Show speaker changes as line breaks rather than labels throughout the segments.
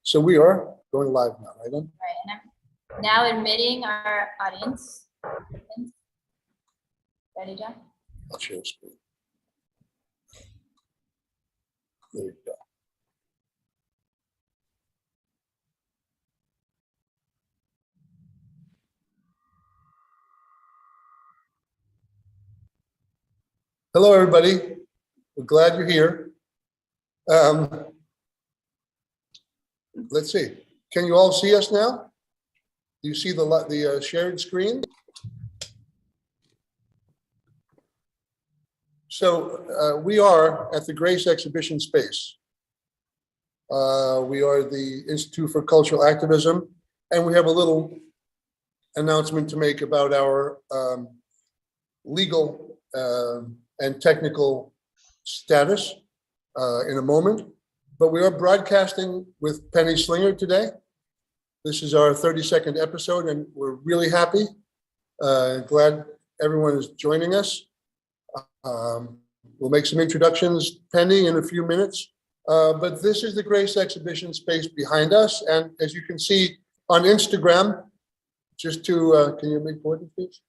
So we are going live now, right?
Right, and I'm now admitting our audience. Ready, John?
I'll share the screen. There you go. Hello, everybody. We're glad you're here. Let's see. Can you all see us now? Do you see the shared screen? So we are at the Grace Exhibition Space. We are the Institute for Cultural Activism, and we have a little announcement to make about our legal and technical status in a moment. But we are broadcasting with Penny Slinger today. This is our 32nd episode, and we're really happy. Glad everyone is joining us. We'll make some introductions, Penny, in a few minutes. But this is the Grace Exhibition Space behind us. And as you can see on Instagram, just to, can you make forward, please?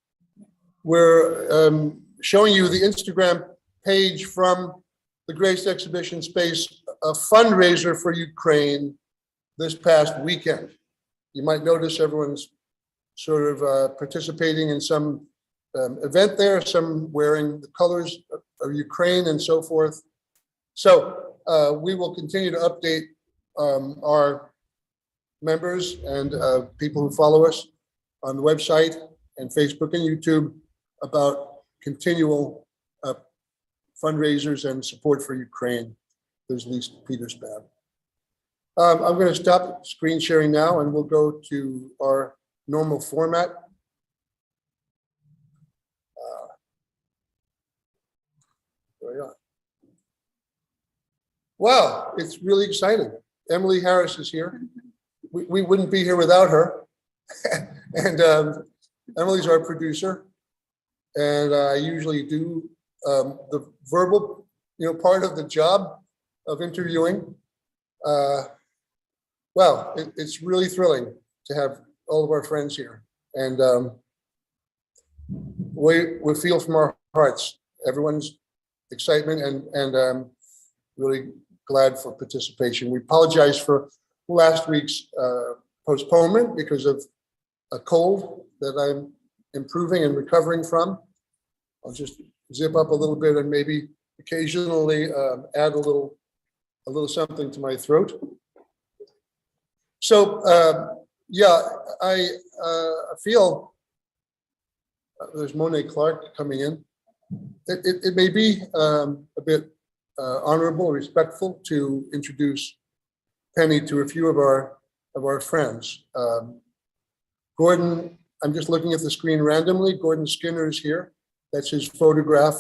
We're showing you the Instagram page from the Grace Exhibition Space, a fundraiser for Ukraine this past weekend. You might notice everyone's sort of participating in some event there, some wearing the colors of Ukraine and so forth. So we will continue to update our members and people who follow us on the website and Facebook and YouTube about continual fundraisers and support for Ukraine. There's Lisa Petersbad. I'm going to stop screen sharing now, and we'll go to our normal format. There we are. Wow, it's really exciting. Emily Harris is here. We wouldn't be here without her. And Emily's our producer. And I usually do the verbal, part of the job of interviewing. Well, it's really thrilling to have all of our friends here. And we feel from our hearts everyone's excitement and really glad for participation. We apologize for last week's postponement because of a cold that I'm improving and recovering from. I'll just zip up a little bit and maybe occasionally add a little something to my throat. So yeah, I feel there's Monet Clark coming in. It may be a bit honorable, respectful to introduce Penny to a few of our friends. Gordon, I'm just looking at the screen randomly. Gordon Skinner is here. That's his photograph.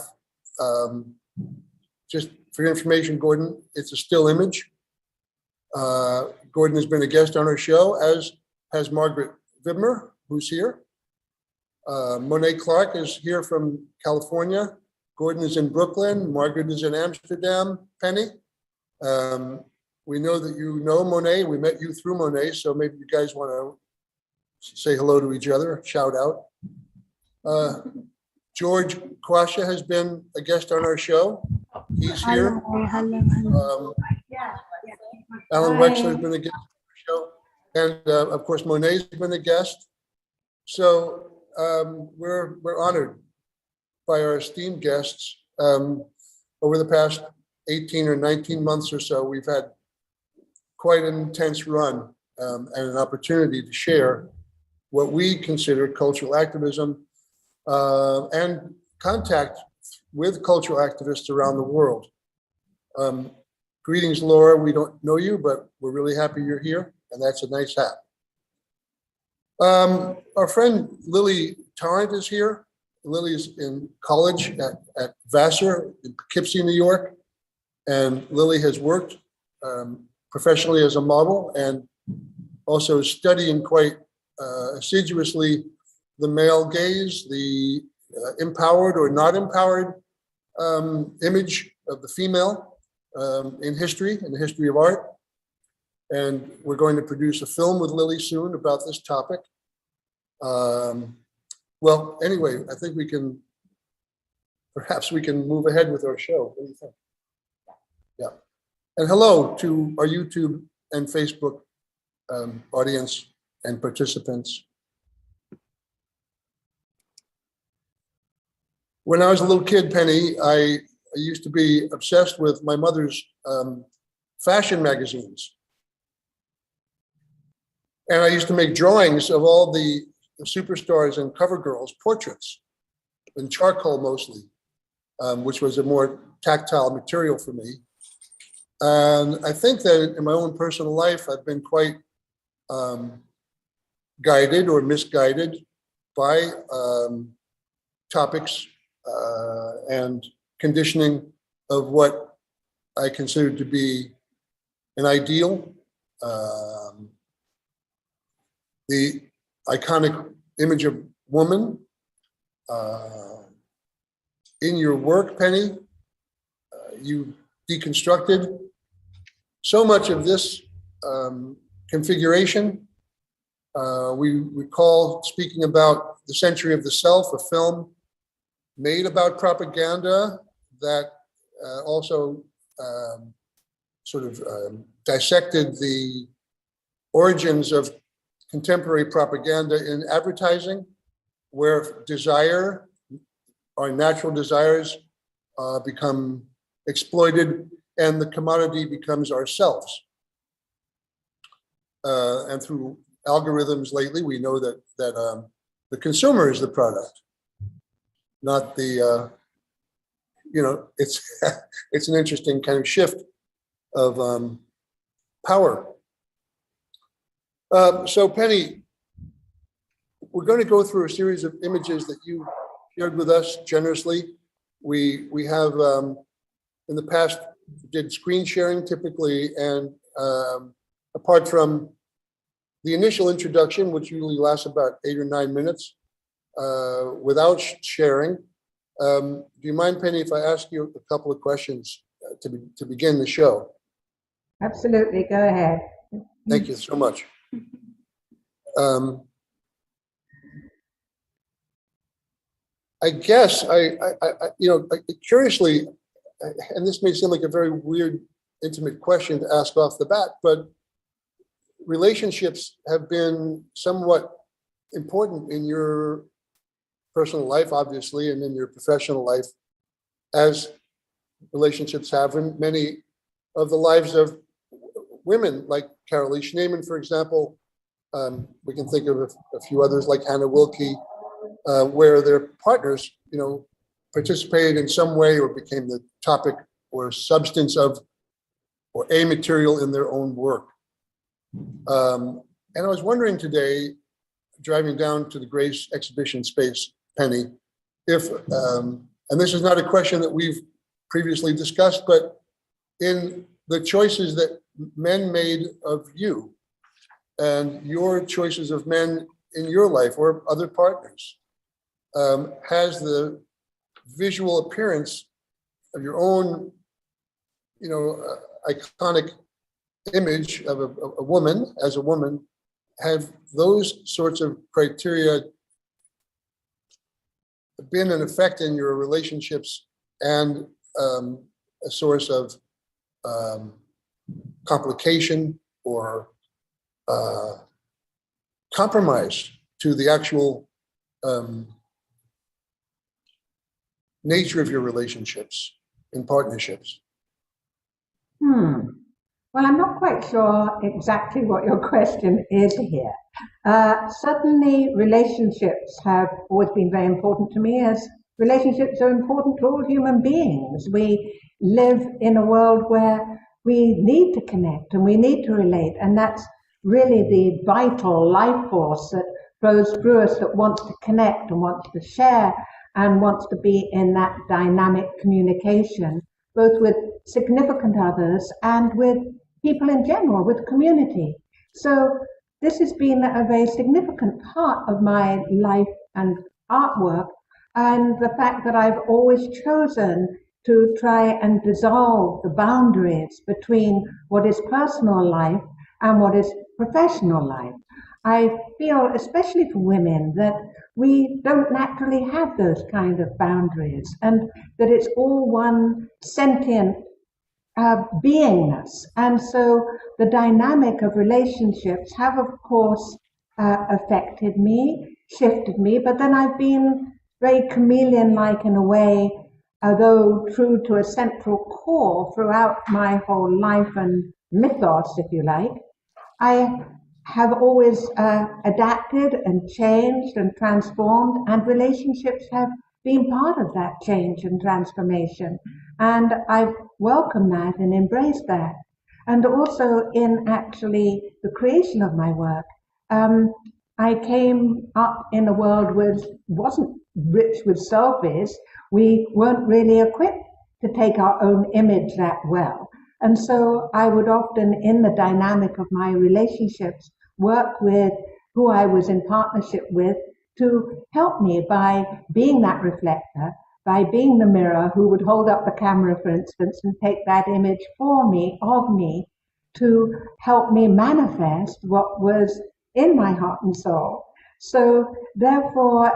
Just for your information, Gordon, it's a still image. Gordon has been a guest on our show, as has Margaret Vibmer, who's here. Monet Clark is here from California. Gordon is in Brooklyn. Margaret is in Amsterdam. Penny, we know that you know Monet. We met you through Monet, so maybe you guys want to say hello to each other, shout out. George Kwasha has been a guest on our show. He's here.
Hello.
Alan Wexler has been a guest on our show. And of course, Monet's been a guest. So we're honored by our esteemed guests. Over the past 18 or 19 months or so, we've had quite an intense run and an opportunity to share what we consider cultural activism and contact with cultural activists around the world. Greetings, Laura. We don't know you, but we're really happy you're here, and that's a nice hat. Our friend Lily Torrent is here. Lily is in college at Vassar in Poughkeepsie, New York, and Lily has worked professionally as a model and also studying quite assiduously the male gaze, the empowered or not empowered image of the female in the history of art. And we're going to produce a film with Lily soon about this topic. Well, anyway, I think perhaps we can move ahead with our show. What do you think? Yeah. And hello to our YouTube and Facebook audience and participants. When I was a little kid, Penny, I used to be obsessed with my mother's fashion magazines. And I used to make drawings of all the superstars and cover girls' portraits in charcoal mostly, which was a more tactile material for me. And I think that in my own personal life, I've been quite guided or misguided by topics and conditioning of what I consider to be an ideal. The iconic image of woman. In your work, Penny, you deconstructed so much of this configuration. We recall speaking about The Century of the Self, a film made about propaganda that also sort of dissected the origins of contemporary propaganda in advertising, where desire, our natural desires, become exploited and the commodity becomes ourselves. And through algorithms lately, we know that the consumer is the product, not the, it's it's an interesting kind of shift of power. So Penny, we're going to go through a series of images that you shared with us generously. We have in the past did screen sharing typically, and apart from the initial introduction, which usually lasts about 8 or 9 minutes, without sharing, do you mind, Penny, if I ask you a couple of questions to begin the show?
Absolutely, go ahead.
Thank you so much. I guess curiously, and this may seem like a very weird, intimate question to ask off the bat, but relationships have been somewhat important in your personal life, obviously, and in your professional life, as relationships have in many of the lives of women, like Carolee Schneemann, for example. We can think of a few others like Hannah Wilke, where their partners, participated in some way or became the topic or substance of or a material in their own work. And I was wondering today, driving down to the Grace exhibition space, Penny, if, and this is not a question that we've previously discussed, but in the choices that men made of you and your choices of men in your life or other partners, has the visual appearance of your own, iconic image of a woman as a woman, have those sorts of criteria been an effect in your relationships and a source of complication or compromise to the actual nature of your relationships and partnerships?
Well, I'm not quite sure exactly what your question is here. Certainly, relationships have always been very important to me, as relationships are important to all human beings. We live in a world where we need to connect and we need to relate, and that's really the vital life force that flows through us, that wants to connect and wants to share and wants to be in that dynamic communication, both with significant others and with people in general, with community. So this has been a very significant part of my life and artwork, and the fact that I've always chosen to try and dissolve the boundaries between what is personal life and what is professional life. I feel, especially for women, that we don't naturally have those kind of boundaries, and that it's all one sentient beingness. And so the dynamic of relationships have, of course, affected me, shifted me, but then I've been very chameleon-like in a way, although true to a central core throughout my whole life and mythos, if you like. I have always adapted and changed and transformed, and relationships have been part of that change and transformation. And I've welcomed that and embraced that. And also in actually the creation of my work, I came up in a world which wasn't rich with selfies. We weren't really equipped to take our own image that well. And so I would often, in the dynamic of my relationships, work with who I was in partnership with to help me by being that reflector, by being the mirror who would hold up the camera, for instance, and take that image for me, of me, to help me manifest what was in my heart and soul. So therefore,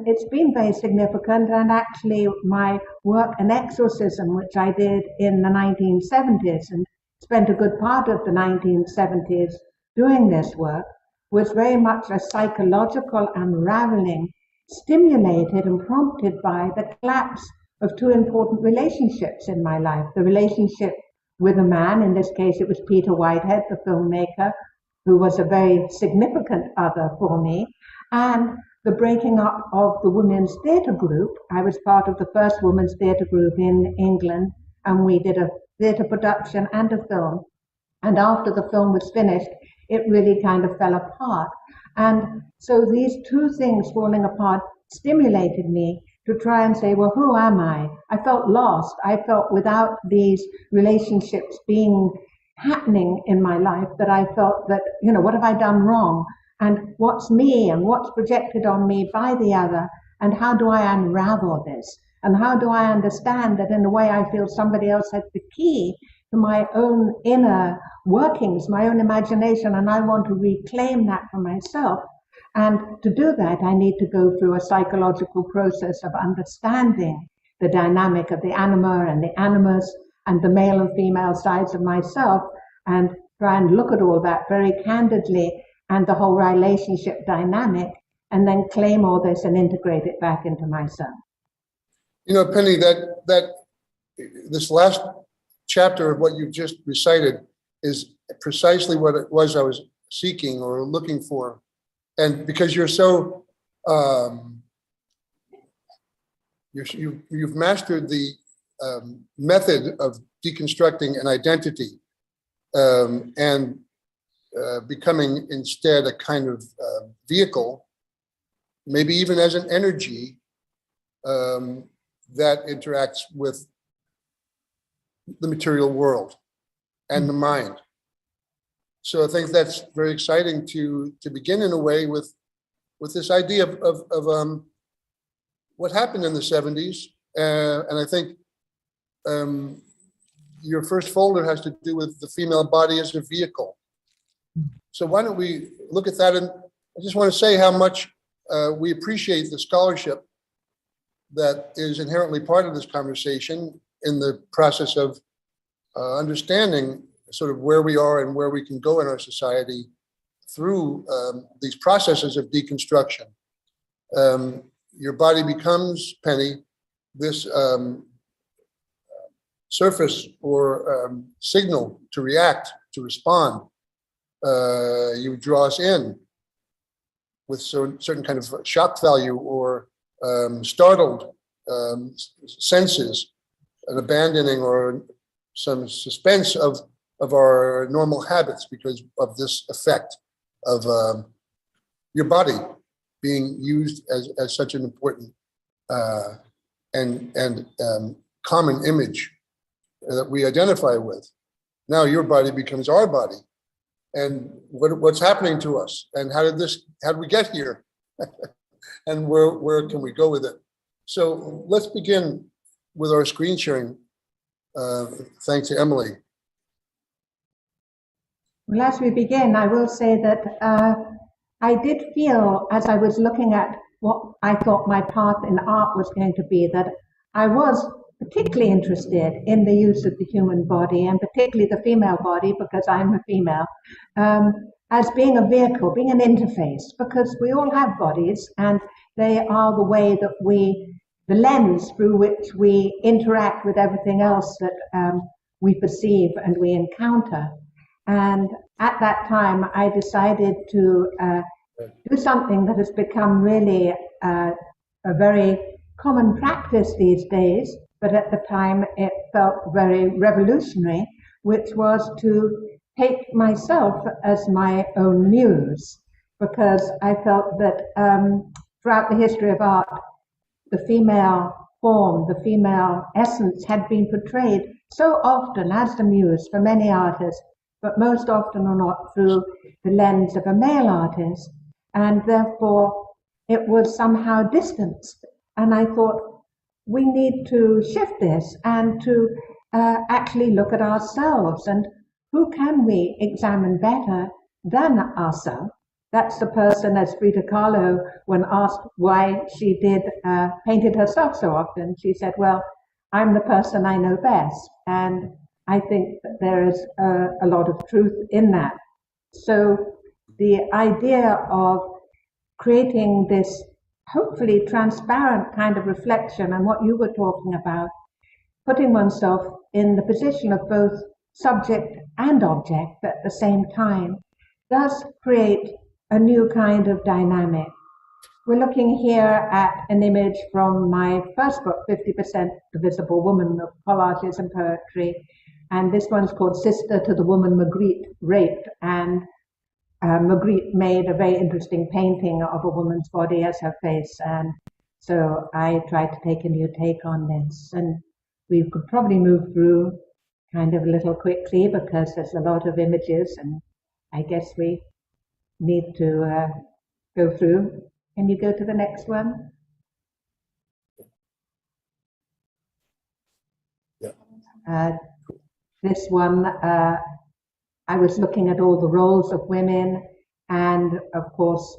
it's been very significant, and actually my work in Exorcism, which I did in the 1970s and spent a good part of the 1970s doing this work, was very much a psychological unraveling, stimulated and prompted by the collapse of two important relationships in my life. The relationship with a man, in this case it was Peter Whitehead, the filmmaker, who was a very significant other for me, and the breaking up of the women's theatre group. I was part of the first women's theatre group in England, and we did a theatre production and a film. And after the film was finished, it really kind of fell apart. And so these two things falling apart stimulated me to try and say, well, who am I? I felt lost. I felt without these relationships happening in my life, that I felt that, what have I done wrong? And what's me and what's projected on me by the other? And how do I unravel this? And how do I understand that in a way I feel somebody else has the key to my own inner workings, my own imagination, and I want to reclaim that for myself. And to do that, I need to go through a psychological process of understanding the dynamic of the anima and the animus and the male and female sides of myself, and try and look at all that very candidly and the whole relationship dynamic, and then claim all this and integrate it back into myself.
Penny, that this last chapter of what you've just recited is precisely what it was I was seeking or looking for. And because you're so, you've mastered the method of deconstructing an identity and becoming instead a kind of vehicle, maybe even as an energy that interacts with the material world and the mind. So I think that's very exciting to begin in a way with this idea of what happened in the 70s. And I think your first folder has to do with the female body as a vehicle. So why don't we look at that? And I just want to say how much we appreciate the scholarship that is inherently part of this conversation in the process of understanding sort of where we are and where we can go in our society through these processes of deconstruction. Your body becomes, Penny, this surface or signal to react, to respond. You draw us in with certain kind of shock value or startled senses, an abandoning or some suspense of our normal habits because of this effect of your body being used as such an important and common image that we identify with. Now your body becomes our body, and what's happening to us, and how did we get here, and where can we go with it? So let's begin with our screen sharing. Thanks to Emily.
Well, as we begin, I will say that I did feel, as I was looking at what I thought my path in art was going to be, that I was particularly interested in the use of the human body, and particularly the female body, because I'm a female, as being a vehicle, being an interface, because we all have bodies, and they are the way that the lens through which we interact with everything else that we perceive and we encounter. And at that time, I decided to do something that has become really a very common practice these days, but at the time it felt very revolutionary, which was to take myself as my own muse, because I felt that throughout the history of art, the female form, the female essence had been portrayed so often as the muse for many artists, but most often or not through the lens of a male artist, and therefore it was somehow distanced. And I thought, we need to shift this and to actually look at ourselves, and who can we examine better than ourselves? That's the person, as Frida Kahlo, when asked why she painted herself so often, she said, well, I'm the person I know best. And I think that there is a lot of truth in that. So the idea of creating this hopefully transparent kind of reflection, and what you were talking about, putting oneself in the position of both subject and object at the same time, does create a new kind of dynamic. We're looking here at an image from my first book, 50% The Visible Woman, of collages and poetry. And this one's called Sister to the Woman Magritte Raped. And Magritte made a very interesting painting of a woman's body as her face. And so I tried to take a new take on this. And we could probably move through kind of a little quickly because there's a lot of images, and I guess we need to go through. Can you go to the next one?
Yeah.
This one, I was looking at all the roles of women, and of course,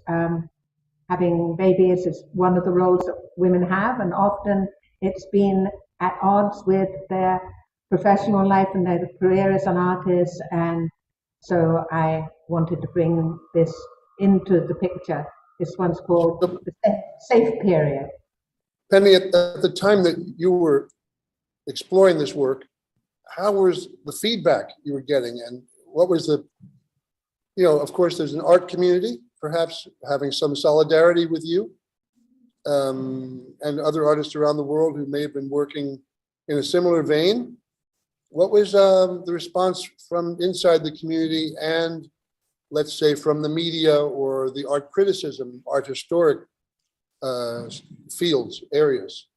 having babies is one of the roles that women have, and often it's been at odds with their professional life and their career as an artist, and so I wanted to bring this into the picture. This one's called The Safe Period.
Penny, at the time that you were exploring this work, how was the feedback you were getting, and what was the, of course there's an art community, perhaps having some solidarity with you, and other artists around the world who may have been working in a similar vein. What was the response from inside the community and, let's say, from the media or the art criticism, art historic fields, areas?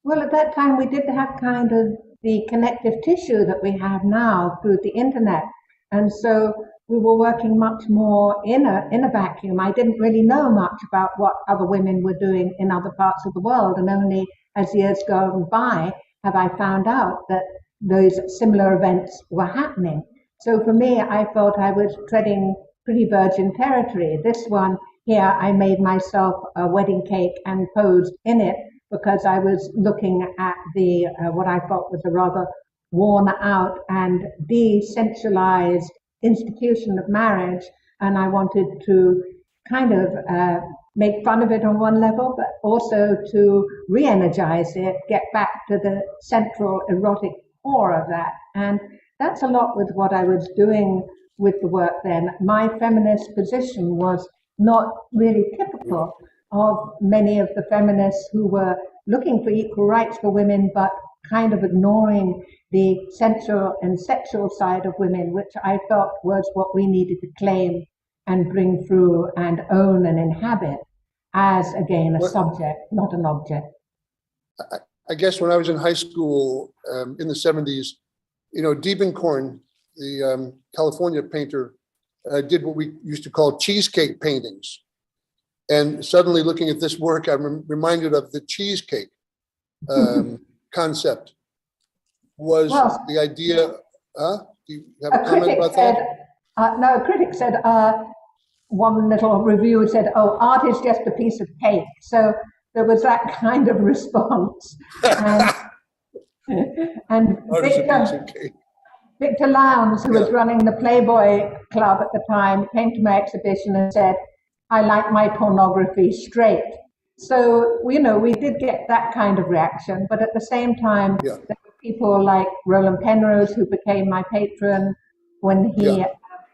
Well, at that time, we did have kind of the connective tissue that we have now through the internet. And so we were working much more in a vacuum. I didn't really know much about what other women were doing in other parts of the world. And only as years go by have I found out that those similar events were happening. So for me, I felt I was treading pretty virgin territory. This one here, I made myself a wedding cake and posed in it because I was looking at the what I thought was a rather worn out and decentralized institution of marriage, and I wanted to kind of make fun of it on one level, but also to re-energize it, get back to the central erotic core of that. And that's a lot with what I was doing with the work then. My feminist position was not really typical of many of the feminists who were looking for equal rights for women, but kind of ignoring the sensual and sexual side of women, which I felt was what we needed to claim and bring through and own and inhabit as, again, a subject, not an object.
I guess when I was in high school in the 70s, Diebenkorn, the California painter, did what we used to call cheesecake paintings. And suddenly looking at this work, I'm reminded of the cheesecake concept. Was the idea, do you have a comment about that?
No, a critic said, one little review said, oh, art is just a piece of cake. So there was that kind of response. And
Art is a piece of cake.
Victor Lowndes, who was
Yeah.
running the Playboy Club at the time, came to my exhibition and said, I like my pornography straight. So, you know, we did get that kind of reaction, but at the same time,
Yeah.
there were people like Roland Penrose, who became my patron when he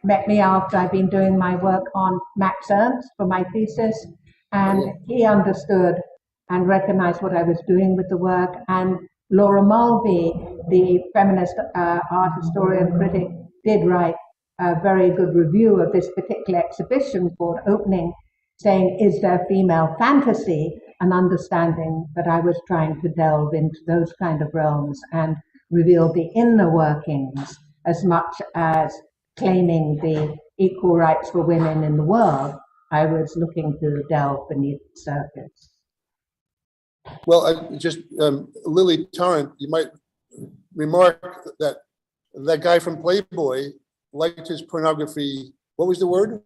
met me after I'd been doing my work on Max Ernst for my thesis, and he understood and recognized what I was doing with the work. And Laura Mulvey, the feminist art historian critic, did write a very good review of this particular exhibition called Opening, saying, is there female fantasy? And understanding that I was trying to delve into those kind of realms and reveal the inner workings as much as claiming the equal rights for women in the world. I was looking to delve beneath the surface.
Well, I just, Lily Tarrant, you might remark that that guy from Playboy liked his pornography, what was the word?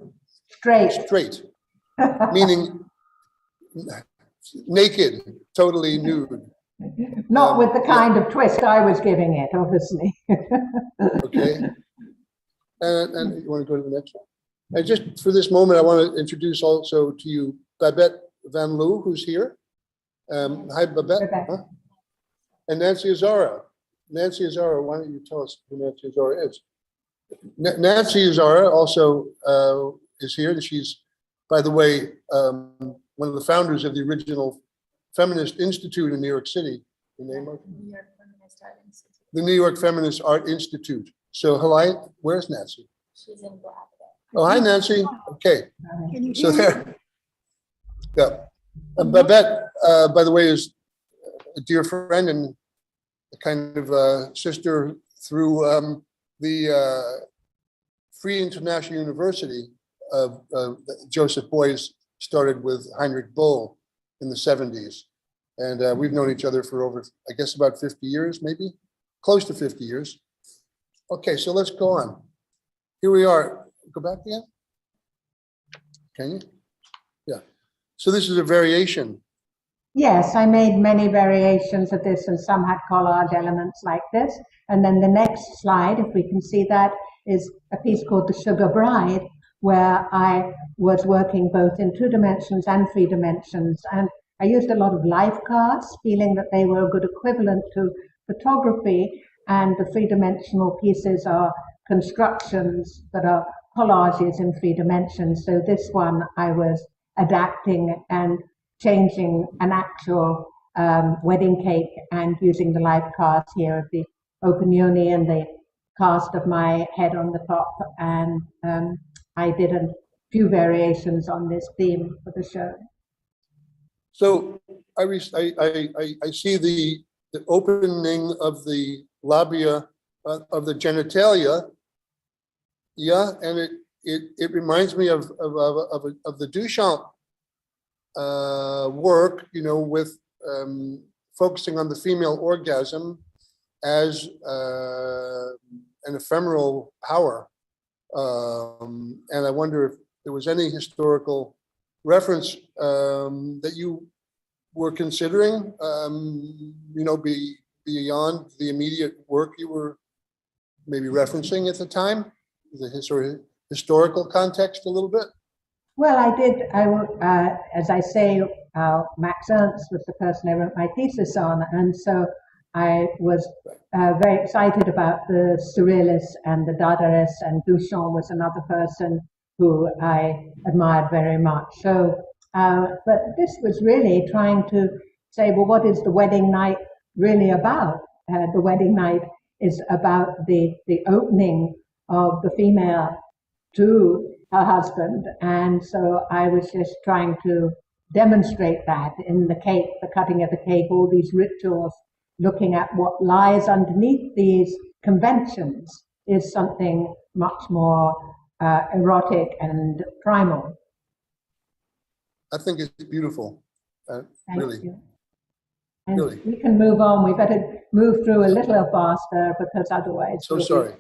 Straight.
Straight, meaning naked, totally nude.
Not with the kind of twist I was giving it, obviously.
Okay. And you want to go to the next one? And just for this moment, I want to introduce also to you Babette Van Loo, who's here. Hi, Babette. Huh? And Nancy Azara. Nancy Azara, why don't you tell us who Nancy Azara is? Nancy Azara also is here. She's, by the way, one of the founders of the original Feminist Institute in New York City. The name of
New York Feminist Art Institute.
the New York Feminist Art Institute. So, hello, where's Nancy?
She's in black there.
Oh, hi, Nancy. Okay.
Can you
So there. Yeah. Babette, by the way, is a dear friend and a kind of sister through the Free International University of Joseph Beuys started with Heinrich Bull in the 70s. And we've known each other for over, I guess, about 50 years, maybe close to 50 years. Okay, so let's go on. Here we are. Go back again. Can you? Yeah. So this is a variation.
Yes, I made many variations of this, and some had collage elements like this. And then the next slide, if we can see that, is a piece called The Sugar Bride, where I was working both in 2 dimensions and 3 dimensions. And I used a lot of life cards, feeling that they were a good equivalent to photography, and the 3-dimensional pieces are constructions that are collages in 3 dimensions. So this one I was adapting and changing an actual wedding cake and using the life cards here of the open yoni and the cast of my head on the top. And I did a few variations on this theme for the show.
So I see the opening of the labia of the genitalia. Yeah, and it reminds me of the Duchamp work, you know, with focusing on the female orgasm as an ephemeral power. And I wonder if there was any historical reference that you were considering, you know, beyond the immediate work you were maybe referencing at the time, the historical context a little bit?
Well, I did. As I say, Max Ernst was the person I wrote my thesis on, and so I was very excited about the Surrealists and the Dadaists, and Duchamp was another person who I admired very much. So, but this was really trying to say, well, what is the wedding night really about? The wedding night is about the opening of the female to her husband, and so I was just trying to demonstrate that in the cake, the cutting of the cake, all these rituals, looking at what lies underneath these conventions is something much more erotic and primal.
I think it's beautiful,
Thank
really.
you. And
Really.
we can move on. We better move through a little faster because otherwise.
So sorry.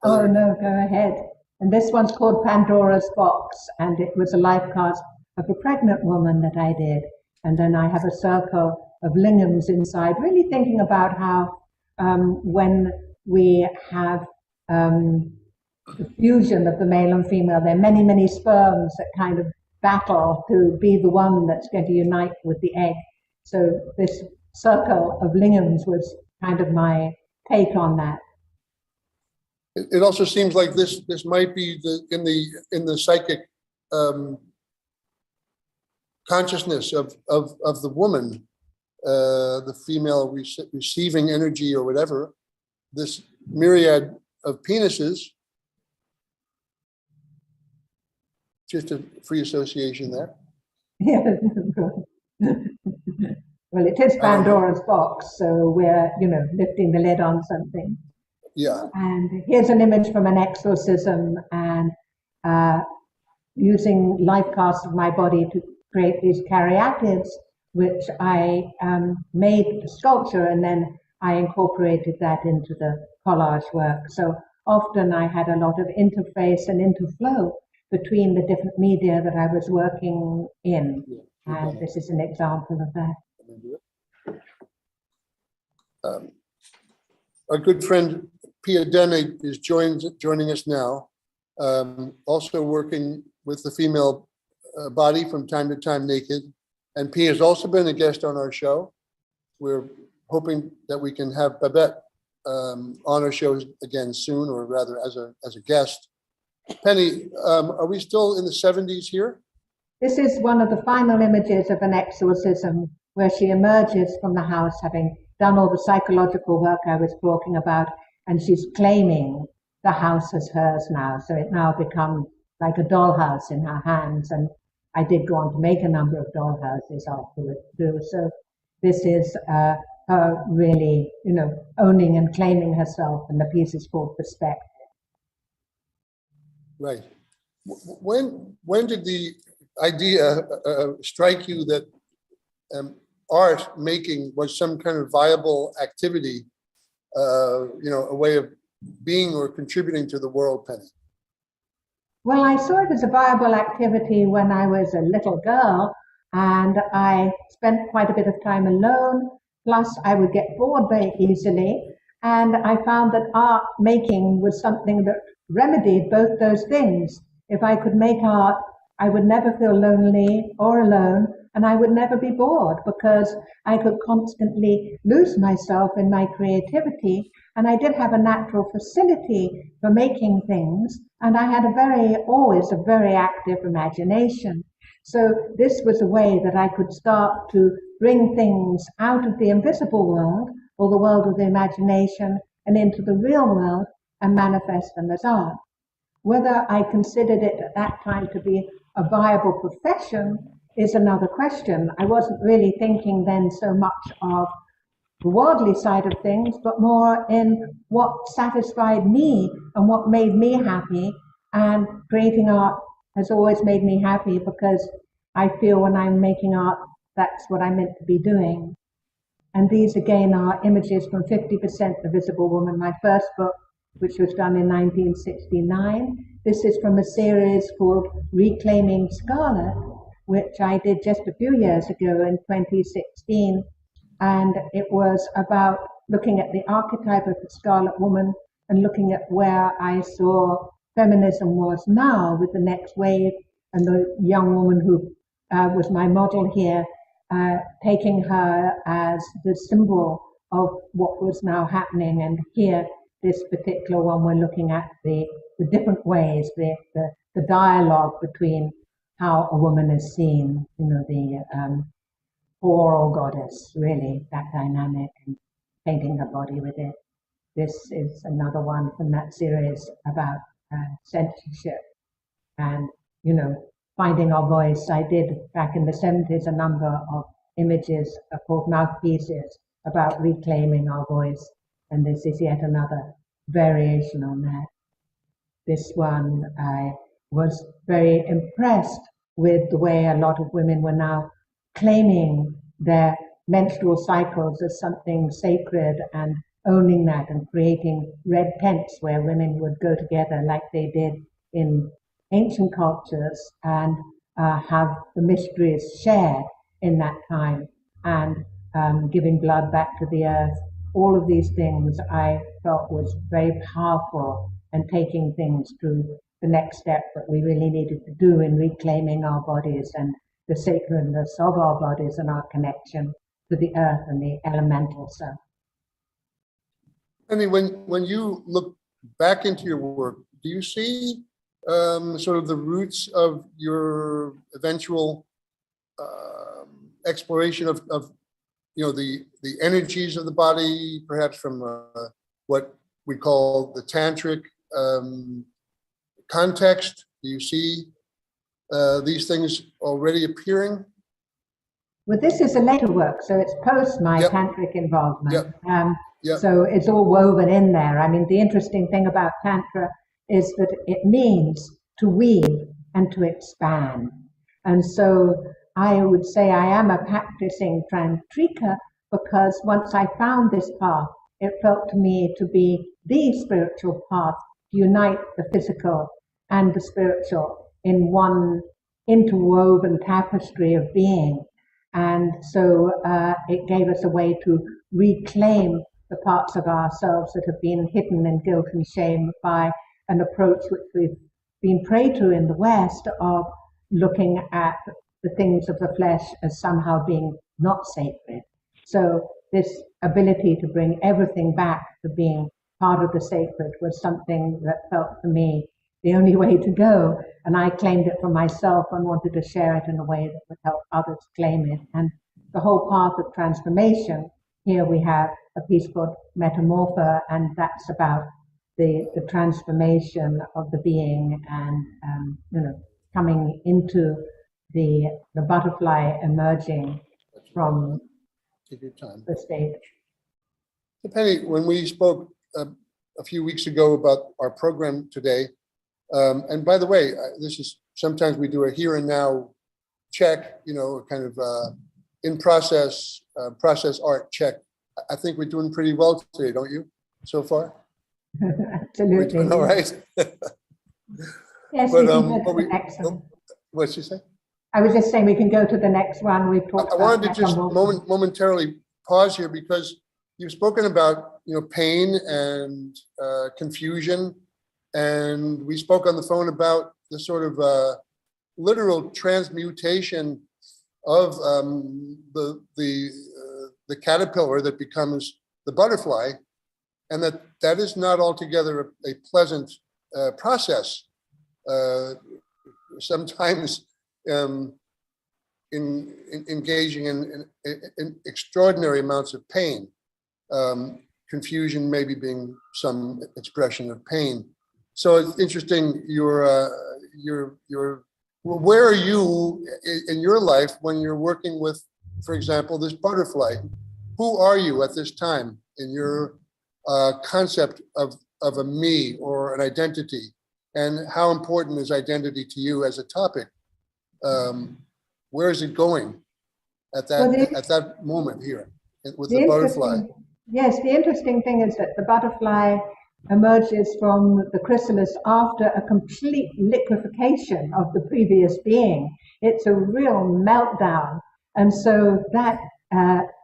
Oh no, go ahead. And this one's called Pandoras Box, and it was a life cast of a pregnant woman that I did. And then I have a circle of lingams inside, really thinking about how when we have the fusion of the male and female, there are many, many sperms that kind of battle to be the one that's going to unite with the egg. So this circle of lingams was kind of my take on that.
It also seems like this might be in the psychic consciousness of the woman, the female receiving energy or whatever. This myriad of penises, just a free association there.
Yeah. Well, it is Pandora's box, so we're, lifting the lid on something.
Yeah.
And here's an image from an exorcism, and using life casts of my body to create these caryatids, which I made the sculpture, and then I incorporated that into the collage work. So often I had a lot of interface and interflow between the different media that I was working in. And this is an example of that.
Our good friend Pia Dene is joining us now, also working with the female body from time to time naked. And Pia has also been a guest on our show. We're hoping that we can have Babette on our show again soon, or rather as a guest. Penny, are we still in the 70s here?
This is one of the final images of an exorcism where she emerges from the house having done all the psychological work I was talking about, and she's claiming the house as hers now. So it now becomes like a dollhouse in her hands, and I did go on to make a number of dollhouses afterwards too. So this is her really, owning and claiming herself, and the piece is called Perspective.
Right. When did the idea strike you that art making was some kind of viable activity, a way of being or contributing to the world, Penny?
Well, I saw it as a viable activity when I was a little girl, and I spent quite a bit of time alone. Plus, I would get bored very easily, and I found that art making was something that remedied both those things. If I could make art, I would never feel lonely or alone, and I would never be bored because I could constantly lose myself in my creativity. And I did have a natural facility for making things, and I had always a very active imagination. So this was a way that I could start to bring things out of the invisible world, or the world of the imagination, and into the real world and manifest them as art. Whether I considered it at that time to be a viable profession is another question. I wasn't really thinking then so much of the worldly side of things, but more in what satisfied me and what made me happy. And creating art has always made me happy because I feel when I'm making art, that's what I'm meant to be doing. And these again are images from 50% The Visible Woman, my first book, which was done in 1969. This is from a series called Reclaiming Scarlet, which I did just a few years ago in 2016. And it was about looking at the archetype of the Scarlet Woman and looking at where I saw feminism was now with the next wave, and the young woman who was my model here, taking her as the symbol of what was now happening. And here, this particular one, we're looking at the different ways, the dialogue between how a woman is seen, the whore or goddess, really, that dynamic, and painting her body with it. This is another one from that series about censorship and, finding our voice. I did, back in the 70s, a number of images called mouthpieces about reclaiming our voice, and this is yet another variation on that. This one, I was very impressed with the way a lot of women were now claiming their menstrual cycles as something sacred and owning that, and creating red tents where women would go together like they did in ancient cultures and have the mysteries shared in that time, and giving blood back to the earth. All of these things I felt was very powerful, and taking things to the next step that we really needed to do in reclaiming our bodies and the sacredness of our bodies and our connection to the earth and the elemental self.
Penny, when you look back into your work, do you see sort of the roots of your eventual exploration of the energies of the body, perhaps from what we call the tantric context? Do you see these things already appearing?
Well, this is a later work, so it's post my tantric involvement. So it's all woven in there. I mean, the interesting thing about Tantra is that it means to weave and to expand. And so I would say I am a practicing tantrika, because once I found this path, it felt to me to be the spiritual path to unite the physical and the spiritual in one interwoven tapestry of being. And so it gave us a way to reclaim the parts of ourselves that have been hidden in guilt and shame by an approach which we've been prey to in the West of looking at the things of the flesh as somehow being not sacred. So this ability to bring everything back to being part of the sacred was something that felt for me the only way to go. And I claimed it for myself and wanted to share it in a way that would help others claim it. And the whole path of transformation, here we have a piece called Metamorpha, and that's about the transformation of the being and coming into the butterfly emerging from the stage.
So Penny, when we spoke a few weeks ago about our program today, and by the way, this is sometimes we do a here and now check, kind of in process art check. I think we're doing pretty well today, don't you, so far?
Absolutely.
We're doing all right.
Yes,
but,
we can go to the next one.
What'd she say?
I was just saying we can go to the next one. We've talked
I
about
wanted to just momentarily pause here, because you've spoken about pain and confusion, and we spoke on the phone about the sort of literal transmutation of the caterpillar that becomes the butterfly, and that is not altogether a pleasant process. Sometimes in engaging in extraordinary amounts of pain, confusion maybe being some expression of pain. So it's interesting. Where are you in your life when you're working with, for example, this butterfly? Who are you at this time in your concept of a me or an identity? And how important is identity to you as a topic? Where is it going at that moment here with the butterfly?
Yes, the interesting thing is that the butterfly emerges from the chrysalis after a complete liquefaction of the previous being. It's a real meltdown. And so that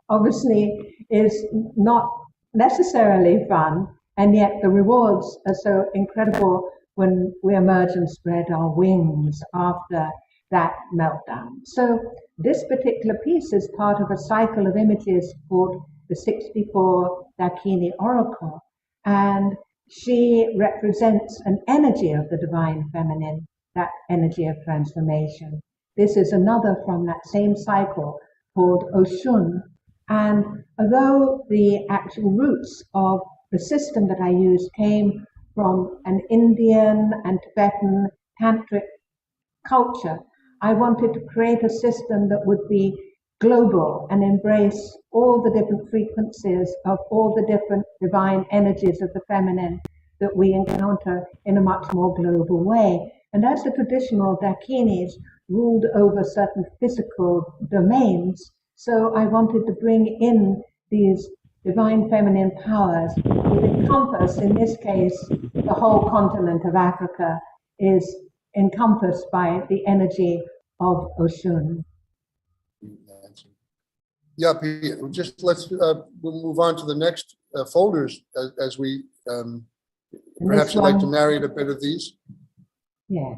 obviously is not necessarily fun, and yet the rewards are so incredible when we emerge and spread our wings after that meltdown. So this particular piece is part of a cycle of images called the 64 Dakini Oracle, and she represents an energy of the divine feminine, that energy of transformation. This is another from that same cycle called Oshun, and although the actual roots of the system that I used came from an Indian and Tibetan tantric culture, I wanted to create a system that would be global and embrace all the different frequencies of all the different divine energies of the feminine that we encounter in a much more global way. And as the traditional Dakinis ruled over certain physical domains, so I wanted to bring in these divine feminine powers that encompass, in this case, the whole continent of Africa is encompassed by the energy of Oshun.
Yeah, Pete, just we'll move on to the next folders as we, perhaps you'd like to narrate a bit of these.
Yeah.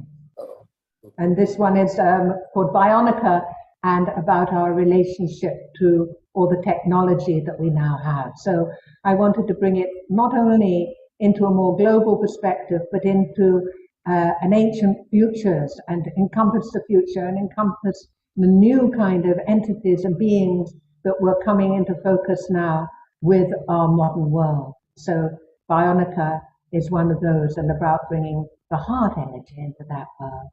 And this one is called Bionica, and about our relationship to all the technology that we now have. So I wanted to bring it not only into a more global perspective, but into an ancient futures, and encompass the future and encompass the new kind of entities and beings that were coming into focus now with our modern world. So Bionica is one of those, and about bringing the heart energy into that world.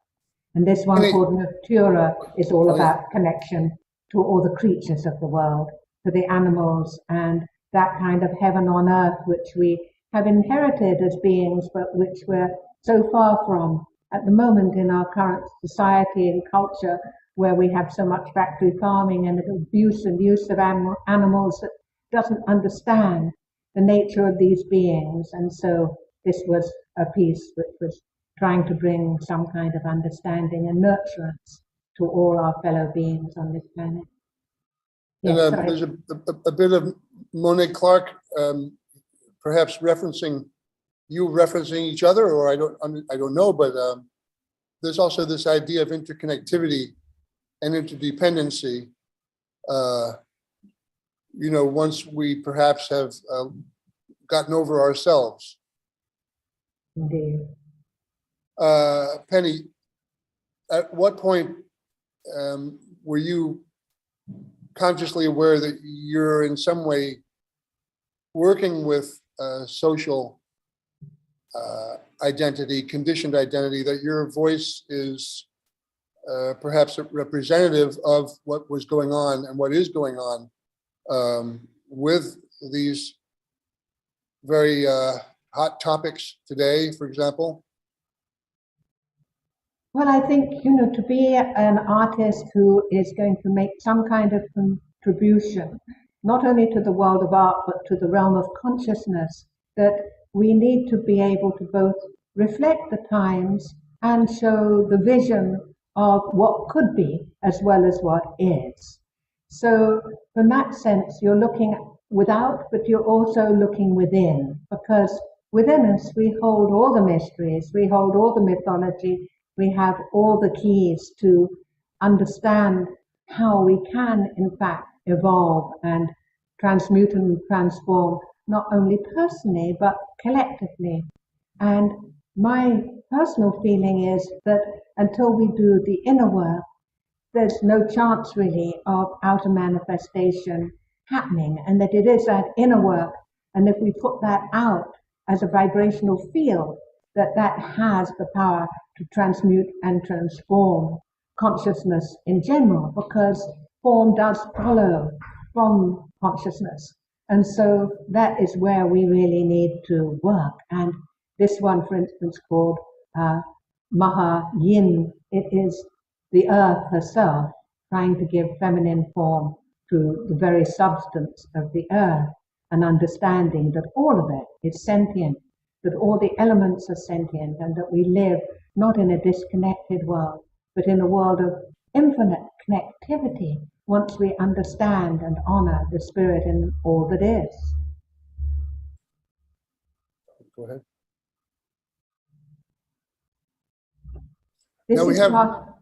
And this one called Natura is all about connection to all the creatures of the world, to the animals, and that kind of heaven on earth which we have inherited as beings, but which we're so far from at the moment in our current society and culture, where we have so much factory farming and abuse and use of animals that doesn't understand the nature of these beings. And so this was a piece which was trying to bring some kind of understanding and nurturance to all our fellow beings on this planet.
And
Yes,
there's a bit of Monet Clark, perhaps referencing each other, or I don't know, but there's also this idea of interconnectivity and interdependency. Once we perhaps have gotten over ourselves.
indeed.
Penny, at what point were you consciously aware that you're in some way working with social identity, conditioned identity, that your voice is perhaps representative of what was going on and what is going on with these very hot topics today, for example?
Well, I think, to be an artist who is going to make some kind of contribution, not only to the world of art, but to the realm of consciousness, that we need to be able to both reflect the times and show the vision of what could be as well as what is. So from that sense, you're looking without, but you're also looking within, because within us, we hold all the mysteries, we hold all the mythology, we have all the keys to understand how we can, in fact, evolve and transmute and transform, not only personally, but collectively. And my personal feeling is that until we do the inner work, there's no chance really of outer manifestation happening, and that it is that inner work, and if we put that out as a vibrational field, that has the power to transmute and transform consciousness in general, because form does follow from consciousness. And so that is where we really need to work. And this one, for instance, called Maha Yin, it is the earth herself trying to give feminine form to the very substance of the earth, and understanding that all of it is sentient, that all the elements are sentient, and that we live not in a disconnected world, but in a world of infinite connectivity, once we understand and honor the spirit in all that is.
Go ahead.
This
Now we
is
have
not,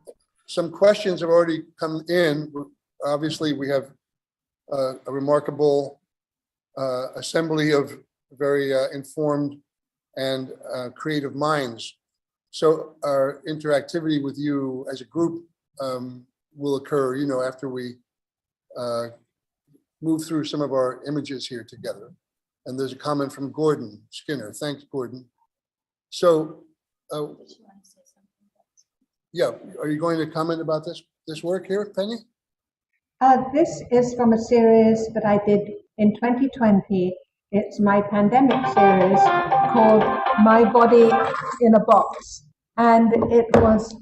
some questions have already come in. Obviously, we have a remarkable assembly of very informed and creative minds. So our interactivity with you as a group will occur, after we move through some of our images here together. And there's a comment from Gordon Skinner. Thanks, Gordon. So, yeah, are you going to comment about this work here, Penny?
this is from a series that I did in 2020. It's my pandemic series called My Body in a Box. And it was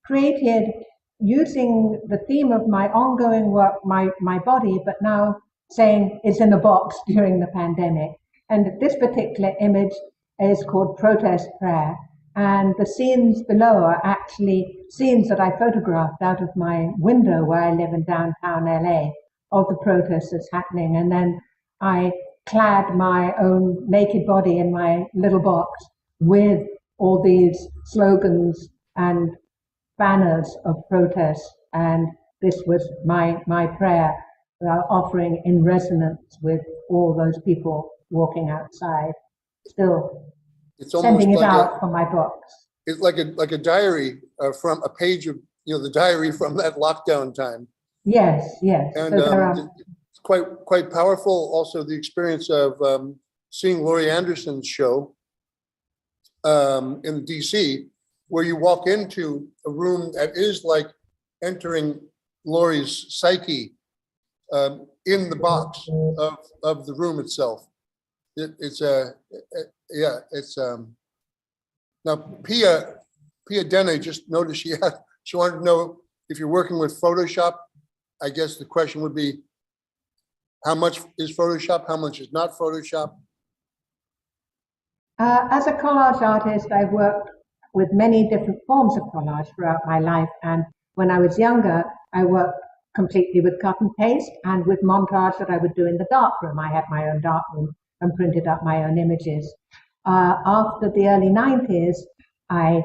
created using the theme of my ongoing work, my body, but now saying it's in a box during the pandemic. And this particular image is called Protest Prayer. And the scenes below are actually scenes that I photographed out of my window where I live in downtown LA of the protests that's happening. And then I clad my own naked body in my little box with all these slogans and banners of protest. And this was my prayer, offering in resonance with all those people walking outside, still
It's
sending it
like
out from my box.
it's like a diary from a page of, the diary from that lockdown time.
Yes, yes.
And it's quite powerful. Also, the experience of seeing Laurie Anderson's show in DC, where you walk into a room that is like entering Laurie's psyche in the box of the room itself. It's now Pia Dene just noticed she wanted to know if you're working with Photoshop. I guess the question would be, how much is Photoshop? How much is not Photoshop?
As a collage artist, I've worked with many different forms of collage throughout my life. And when I was younger, I worked completely with cut and paste and with montage that I would do in the darkroom. I had my own darkroom and printed up my own images. After the early 90s, I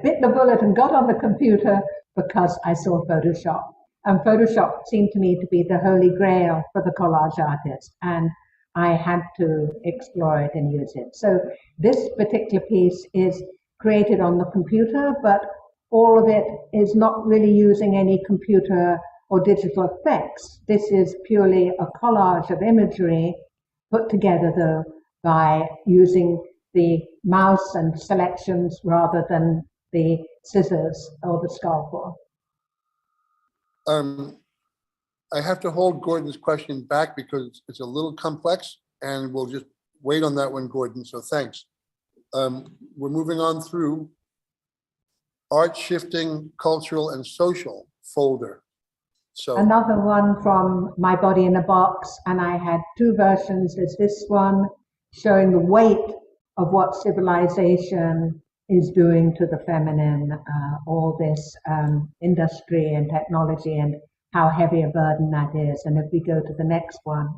bit the bullet and got on the computer because I saw Photoshop. And Photoshop seemed to me to be the holy grail for the collage artist. And I had to explore it and use it. So this particular piece is created on the computer, but all of it is not really using any computer or digital effects. This is purely a collage of imagery put together, though, by using the mouse and selections rather than the scissors or the scalpel.
I have to hold Gordon's question back because it's a little complex, and we'll just wait on that one, Gordon, so thanks. We're moving on through art, shifting, cultural, and social folder. So
another one from My Body in a Box, and I had two versions. There's this one showing the weight of what civilization is doing to the feminine, all this industry and technology, and how heavy a burden that is. And if we go to the next one.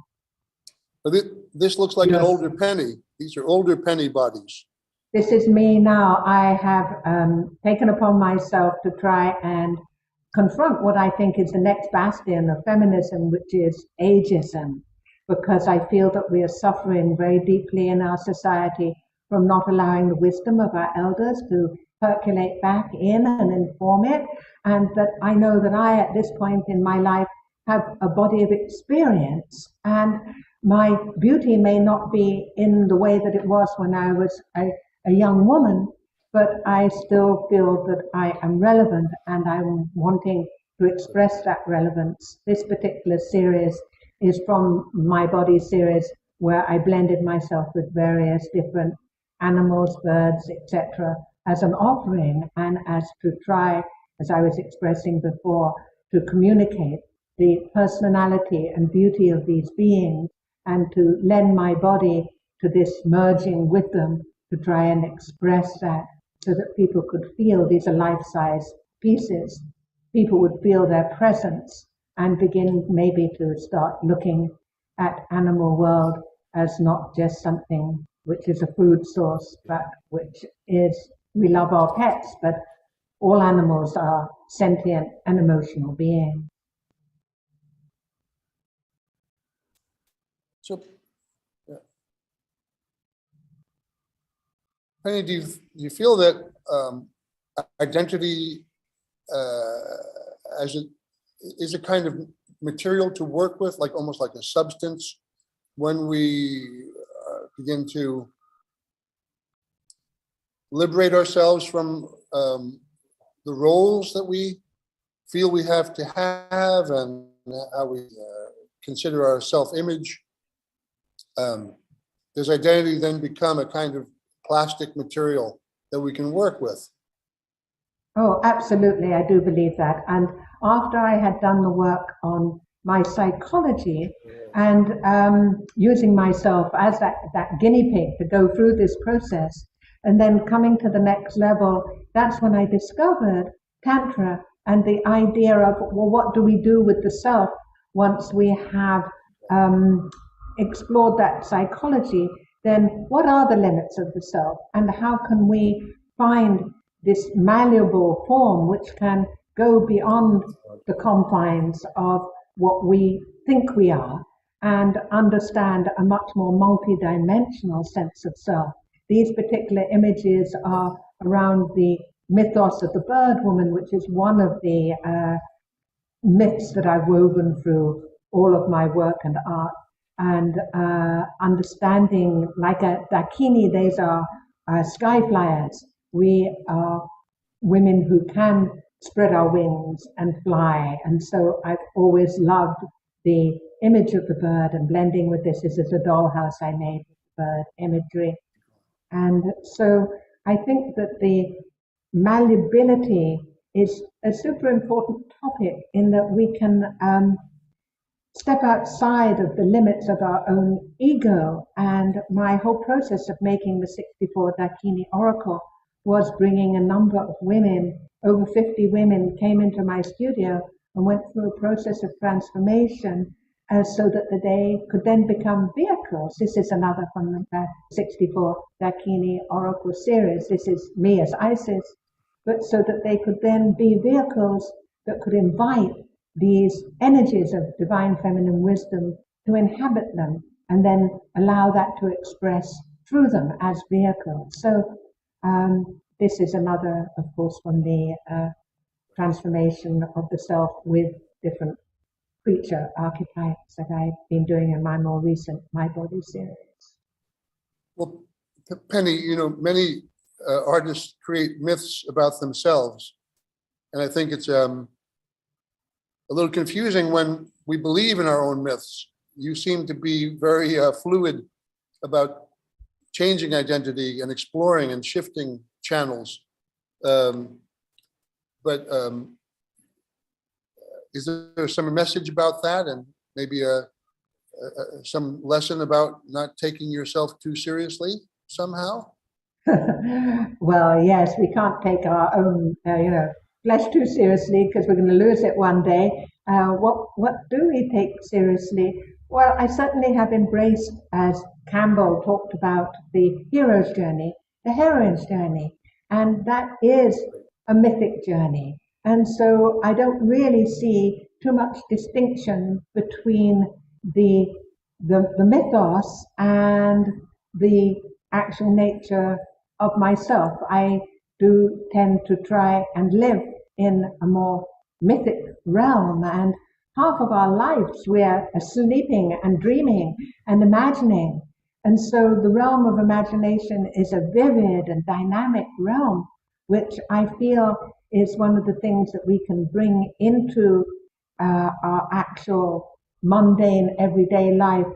This looks like
Yes.
an older Penny. These are older Penny bodies.
This is me now. I have taken upon myself to try and confront what I think is the next bastion of feminism, which is ageism, because I feel that we are suffering very deeply in our society from not allowing the wisdom of our elders to percolate back in and inform it. And that I know that I, at this point in my life, have a body of experience, and my beauty may not be in the way that it was when I was a young woman, but I still feel that I am relevant, and I'm wanting to express that relevance. This particular series is from My Body series, where I blended myself with various different animals, birds, etc., as an offering, and as to try, as I was expressing before, to communicate the personality and beauty of these beings, and to lend my body to this merging with them, to try and express that, so that people could feel these are life-size pieces. People would feel their presence and begin maybe to start looking at animal world as not just something which is a food source, but which is, we love our pets, but all animals are sentient and emotional beings.
So, yeah. Penny, do you feel that identity is a kind of material to work with, like almost like a substance, when we begin to liberate ourselves from the roles that we feel we have to have, and how we consider our self-image? Does identity then become a kind of plastic material that we can work with?
Oh, absolutely, I do believe that. And after I had done the work on my psychology and using myself as that guinea pig to go through this process, And then coming to the next level, that's when I discovered Tantra and the idea of, well, what do we do with the self once we have explored that psychology? Then what are the limits of the self, and how can we find this malleable form which can go beyond the confines of what we think we are and understand a much more multidimensional sense of self? These particular images are around the mythos of the bird woman, which is one of the myths that I've woven through all of my work and art. And understanding, like a Dakini, these are sky flyers. We are women who can spread our wings and fly. And so I've always loved the image of the bird, and blending with this is a dollhouse I made with bird imagery. And so I think that the malleability is a super important topic, in that we can step outside of the limits of our own ego. And my whole process of making the 64 Dakini Oracle was bringing a number of women, over 50 women came into my studio and went through a process of transformation so that they could then become vehicles. This is another from the 64 Dakini Oracle series. This is me as Isis, but so that they could then be vehicles that could invite these energies of divine feminine wisdom to inhabit them, and then allow that to express through them as vehicles. So this is another, of course, from the transformation of the self with different creature archetypes that I've been doing in my more recent My Body series.
Well, Penny, many artists create myths about themselves. And I think it's a little confusing when we believe in our own myths. You seem to be very fluid about changing identity and exploring and shifting channels. But is there some message about that, and maybe some lesson about not taking yourself too seriously somehow?
Well, yes, we can't take our own, flesh too seriously, because we're going to lose it one day. What do we take seriously? Well, I certainly have embraced, as Campbell talked about, the hero's journey, the heroine's journey, and that is a mythic journey. And so I don't really see too much distinction between the mythos and the actual nature of myself. I do tend to try and live in a more mythic realm, and half of our lives we are sleeping and dreaming and imagining. And so the realm of imagination is a vivid and dynamic realm, which I feel is one of the things that we can bring into our actual mundane everyday life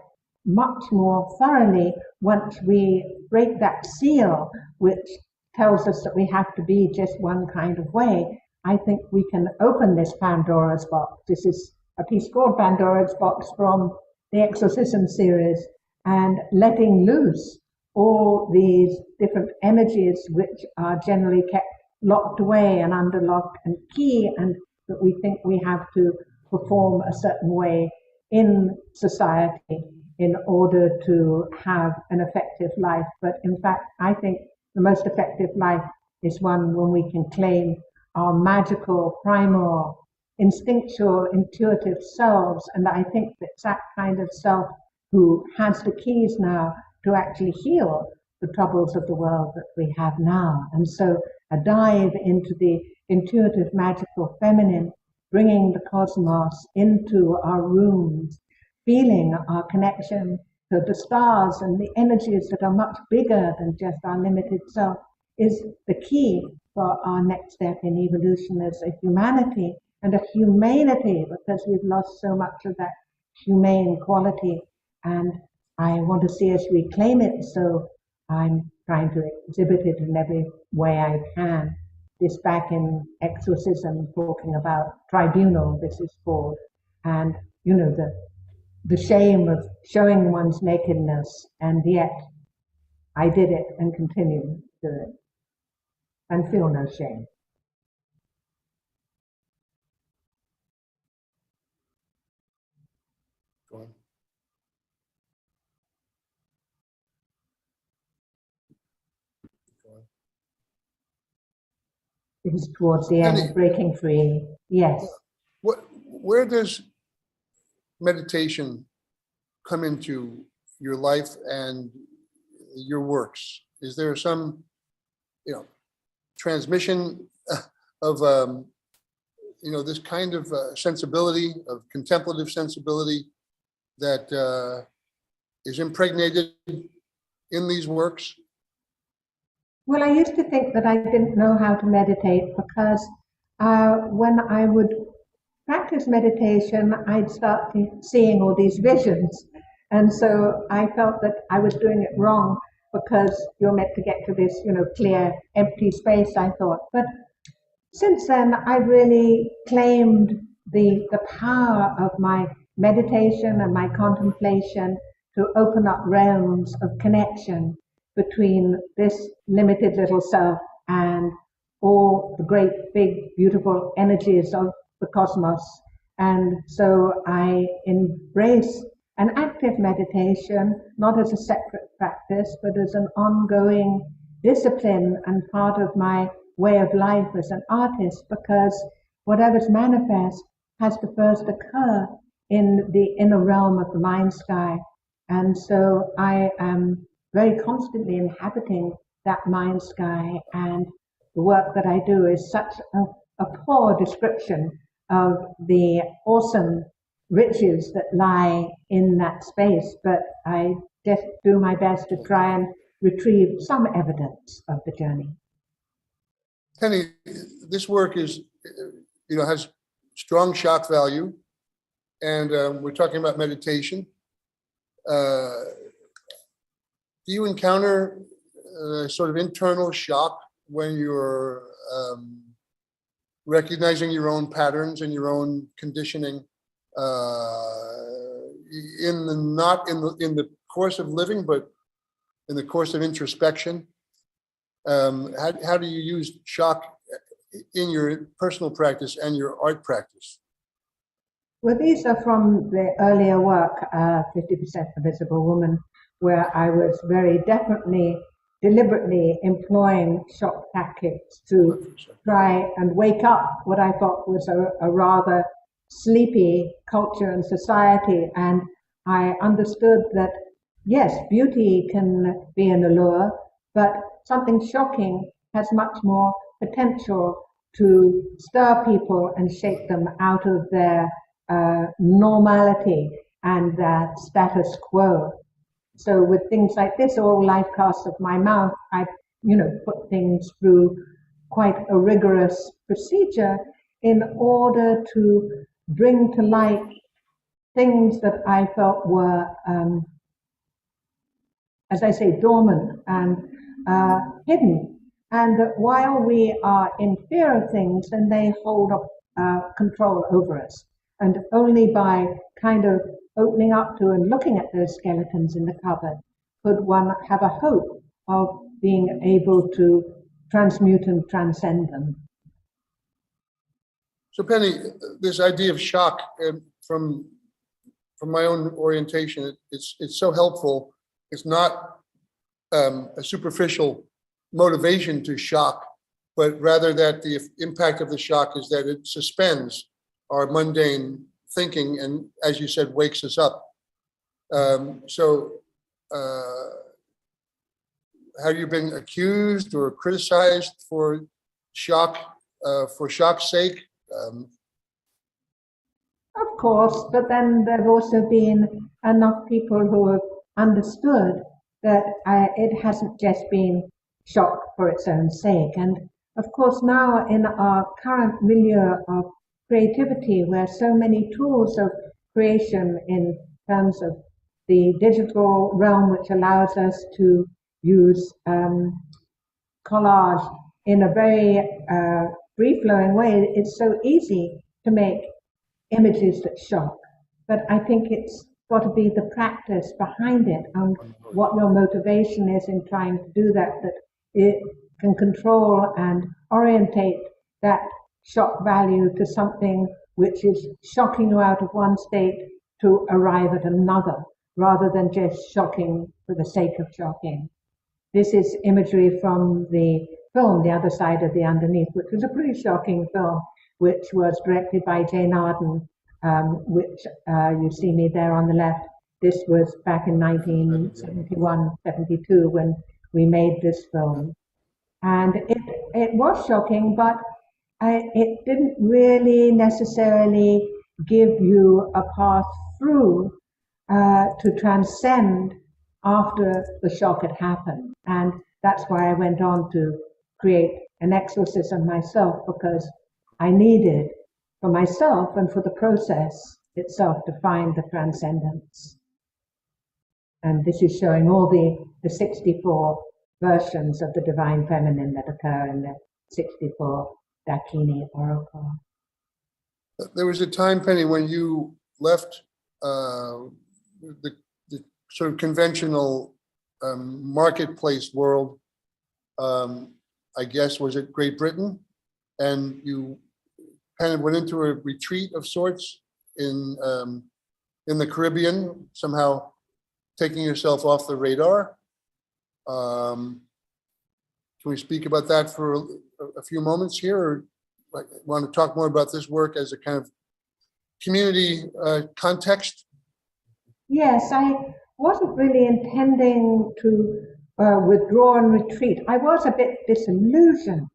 much more thoroughly once we break that seal, which tells us that we have to be just one kind of way. I think we can open this Pandora's box. This is a piece called Pandora's Box from the Exorcism series, and letting loose all these different energies which are generally kept locked away and under lock and key, and that we think we have to perform a certain way in society in order to have an effective life. But in fact, I think the most effective life is one when we can claim our magical, primal, instinctual, intuitive selves. And I think it's that kind of self who has the keys now to actually heal the troubles of the world that we have now. And so a dive into the intuitive, magical feminine, bringing the cosmos into our rooms, feeling our connection to the stars and the energies that are much bigger than just our limited self, is the key for our next step in evolution as a humanity and a humanity, because we've lost so much of that humane quality. And I want to see us reclaim it, so I'm trying to exhibit it in every way I can. This back in Exorcism, talking about tribunal, this is called, and the shame of showing one's nakedness, and yet I did it and continue to do it and feel no shame.
Go on. Go on.
It was towards the
Penny.
end, breaking free. Yes.
Where does meditation come into your life and your works? Is there some, transmission of, this kind of sensibility, of contemplative sensibility that is impregnated in these works?
Well, I used to think that I didn't know how to meditate because when I would practice meditation, I'd start seeing all these visions. And so I felt that I was doing it wrong because you're meant to get to this, clear, empty space, I thought. But since then, I've really claimed the power of my meditation and my contemplation to open up realms of connection between this limited little self and all the great, big, beautiful energies of the cosmos. And so I embrace an active meditation, not as a separate practice, but as an ongoing discipline and part of my way of life as an artist, because whatever's manifest has to first occur in the inner realm of the mind sky. And so I am very constantly inhabiting that mind sky, and the work that I do is such a poor description of the awesome riches that lie in that space, but I just do my best to try and retrieve some evidence of the journey.
Penny, this work is, has strong shock value, and we're talking about meditation. Do you encounter sort of internal shock when you're recognizing your own patterns and your own conditioning not in the course of living, but in the course of introspection? How do you use shock in your personal practice and your art practice?
Well, these are from the earlier work, 50% the Visible Woman, where I was very definitely, deliberately employing shock tactics to try and wake up what I thought was a rather sleepy culture and society. And I understood that, yes, beauty can be an allure, but something shocking has much more potential to stir people and shake them out of their normality and status quo. So with things like this, all life casts of my mouth, I, put things through quite a rigorous procedure in order to bring to light things that I felt were, as I say, dormant and hidden. And that while we are in fear of things, then they hold up control over us. And only by kind of opening up to and looking at those skeletons in the cupboard could one have a hope of being able to transmute and transcend them.
So Penny, this idea of shock, from my own orientation, it's so helpful. It's not a superficial motivation to shock, but rather that the impact of the shock is that it suspends our mundane thinking and, as you said, wakes us up. Have you been accused or criticized for shock's sake?
Of course, but then there have also been enough people who have understood that it hasn't just been shock for its own sake. And of course, now in our current milieu of creativity, where so many tools of creation in terms of the digital realm, which allows us to use collage in a very free-flowing way, it's so easy to make images that shock. But I think it's got to be the practice behind it and what your motivation is in trying to do that, that it can control and orientate that shock value to something which is shocking you out of one state to arrive at another, rather than just shocking for the sake of shocking. This is imagery from the film, The Other Side of the Underneath, which was a pretty shocking film, which was directed by Jane Arden, which you see me there on the left. This was back in 1971, 72 when we made this film. And it was shocking, but it didn't really necessarily give you a path through to transcend after the shock had happened. And that's why I went on to create an exorcism myself, because I needed for myself and for the process itself to find the transcendence. And this is showing all the 64 versions of the Divine Feminine that occur in the 64 Dakini Oracle.
There was a time, Penny, when you left the sort of conventional marketplace world, I guess, was it Great Britain? And you kind of went into a retreat of sorts in the Caribbean, somehow taking yourself off the radar. Can we speak about that for a few moments here, or want to talk more about this work as a kind of community context?
Yes, I wasn't really intending to withdraw and retreat. I was a bit disillusioned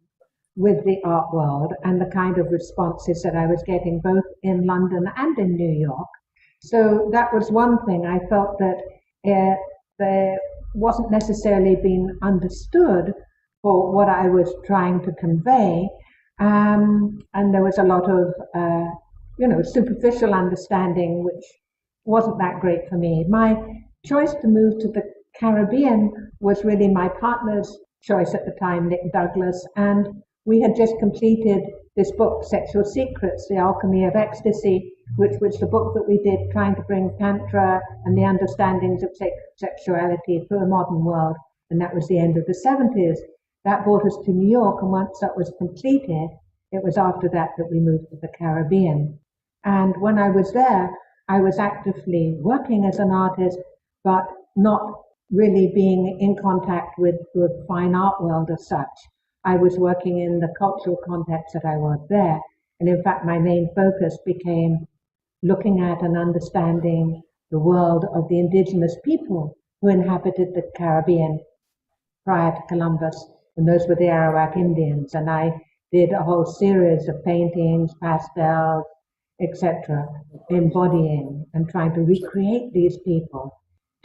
with the art world and the kind of responses that I was getting both in London and in New York. So that was one thing. I felt that there wasn't necessarily being understood for what I was trying to convey. And there was a lot of, superficial understanding, which wasn't that great for me. My choice to move to the Caribbean was really my partner's choice at the time, Nick Douglas, and we had just completed this book, Sexual Secrets, The Alchemy of Ecstasy, which was the book that we did trying to bring Tantra and the understandings of sexuality to the modern world, and that was the end of the 70s. That brought us to New York, and once that was completed, it was after that that we moved to the Caribbean. And when I was there, I was actively working as an artist, but not really being in contact with the fine art world as such. I was working in the cultural context that I was there. And in fact, my main focus became looking at and understanding the world of the indigenous people who inhabited the Caribbean prior to Columbus, and those were the Arawak Indians. And I did a whole series of paintings, pastels, etc., embodying and trying to recreate these people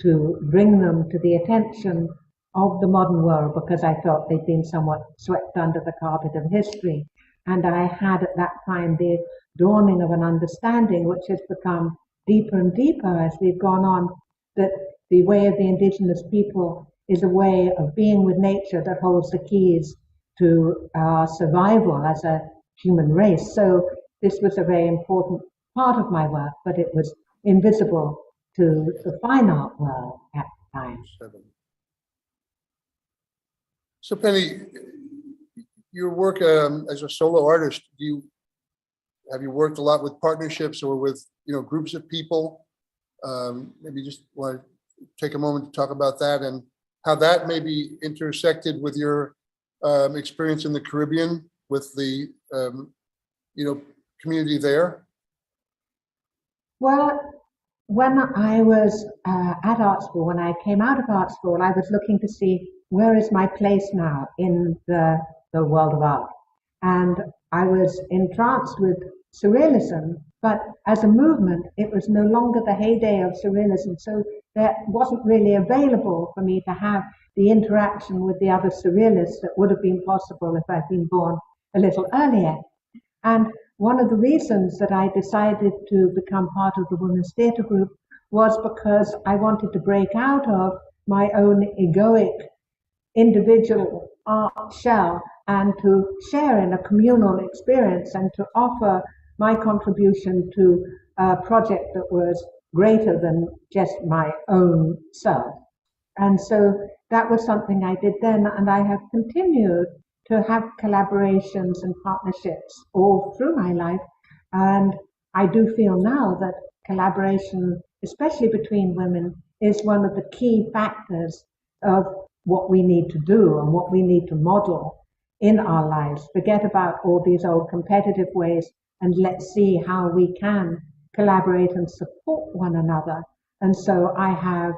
to bring them to the attention of the modern world, because I felt they'd been somewhat swept under the carpet of history. And I had at that time the dawning of an understanding, which has become deeper and deeper as we've gone on, that the way of the indigenous people is a way of being with nature that holds the keys to our survival as a human race. So this was a very important part of my work, but it was invisible to the fine art world at the time.
So Penny, your work as a solo artist, have you worked a lot with partnerships or with groups of people? Maybe just want to take a moment to talk about that and how that maybe intersected with your experience in the Caribbean with the community there.
Well, when I was at art school, when I came out of art school, I was looking to see where is my place now in the world of art. And I was entranced with surrealism, but as a movement, it was no longer the heyday of surrealism. So that wasn't really available for me to have the interaction with the other surrealists that would have been possible if I'd been born a little earlier. And one of the reasons that I decided to become part of the Women's Theatre Group was because I wanted to break out of my own egoic individual art shell and to share in a communal experience and to offer my contribution to a project that was greater than just my own self. And so that was something I did then, and I have continued to have collaborations and partnerships all through my life. And I do feel now that collaboration, especially between women, is one of the key factors of what we need to do and what we need to model in our lives. Forget about all these old competitive ways, and let's see how we can collaborate and support one another. And so I have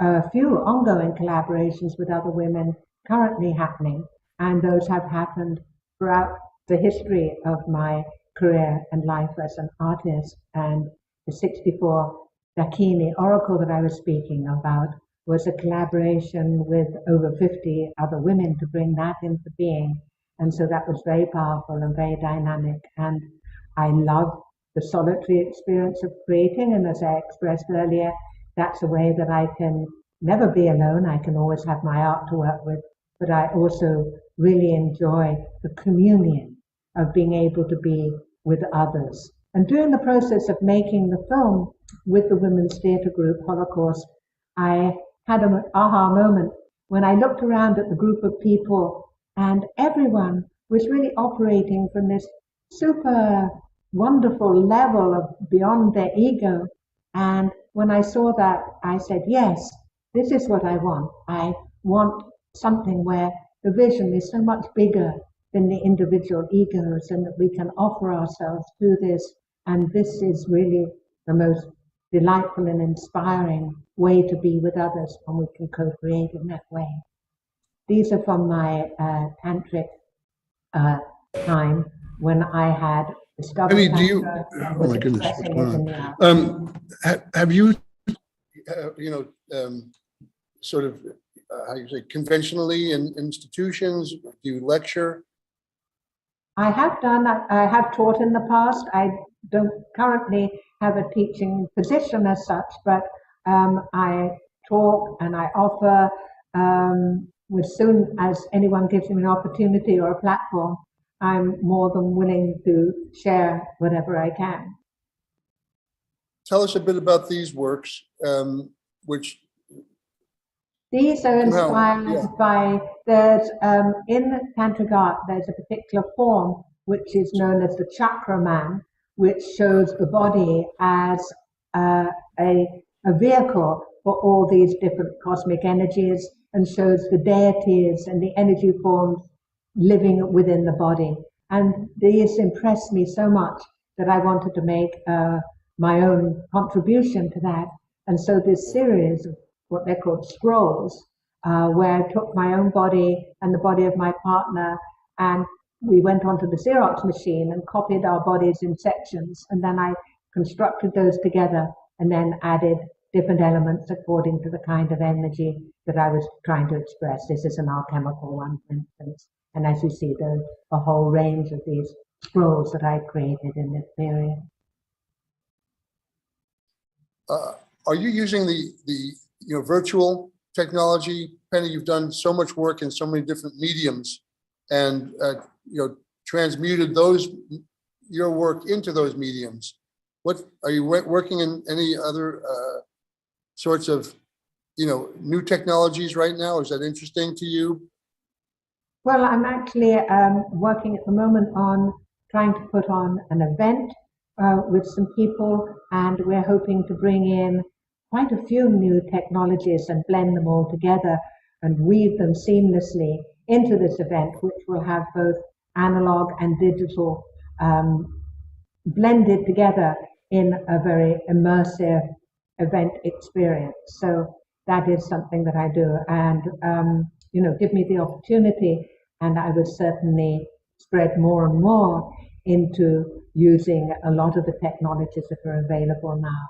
a few ongoing collaborations with other women currently happening, and those have happened throughout the history of my career and life as an artist. And the 64 Dakini Oracle that I was speaking about was a collaboration with over 50 other women to bring that into being. And so that was very powerful and very dynamic. And I love the solitary experience of creating. And as I expressed earlier, that's a way that I can never be alone. I can always have my art to work with, but I also really enjoy the communion of being able to be with others. And during the process of making the film with the women's theatre group Holocaust, I had an aha moment when I looked around at the group of people, and everyone was really operating from this super wonderful level of beyond their ego. And when I saw that, I said, yes, this is what I want. I want something where the vision is so much bigger than the individual egos, and that we can offer ourselves to this. And this is really the most delightful and inspiring way to be with others when we can co-create in that way. These are from my tantric time when I had discovered.
I mean, do you? Oh my goodness, what's going on? Have you, sort of, how you say, conventionally in institutions? Do you lecture?
I have done. I have taught in the past. I don't currently have a teaching position as such, but I talk and I offer as soon as anyone gives me an opportunity or a platform. I'm more than willing to share whatever I can.
Tell us a bit about these works, which
these are inspired by, there's in Tantric art, there's a particular form which is known as the chakra man, which shows the body as a vehicle for all these different cosmic energies, and shows the deities and the energy forms living within the body. And these impressed me so much that I wanted to make my own contribution to that. And so this series of what they're called scrolls, where I took my own body and the body of my partner, and we went onto the Xerox machine and copied our bodies in sections, and then I constructed those together and then added different elements according to the kind of energy that I was trying to express. This is an alchemical one, for instance. And as you see, there's a whole range of these scrolls that I created in this period.
Are you using the virtual technology? Penny, you've done so much work in so many different mediums, and transmuted your work into those mediums. What are you working in any other sorts of new technologies right now? Is that interesting to you?
Well, I'm actually working at the moment on trying to put on an event with some people, and we're hoping to bring in quite a few new technologies and blend them all together and weave them seamlessly into this event, which will have both analog and digital blended together in a very immersive event experience. So that is something that I do, and give me the opportunity, and I would certainly spread more and more into using a lot of the technologies that are available now.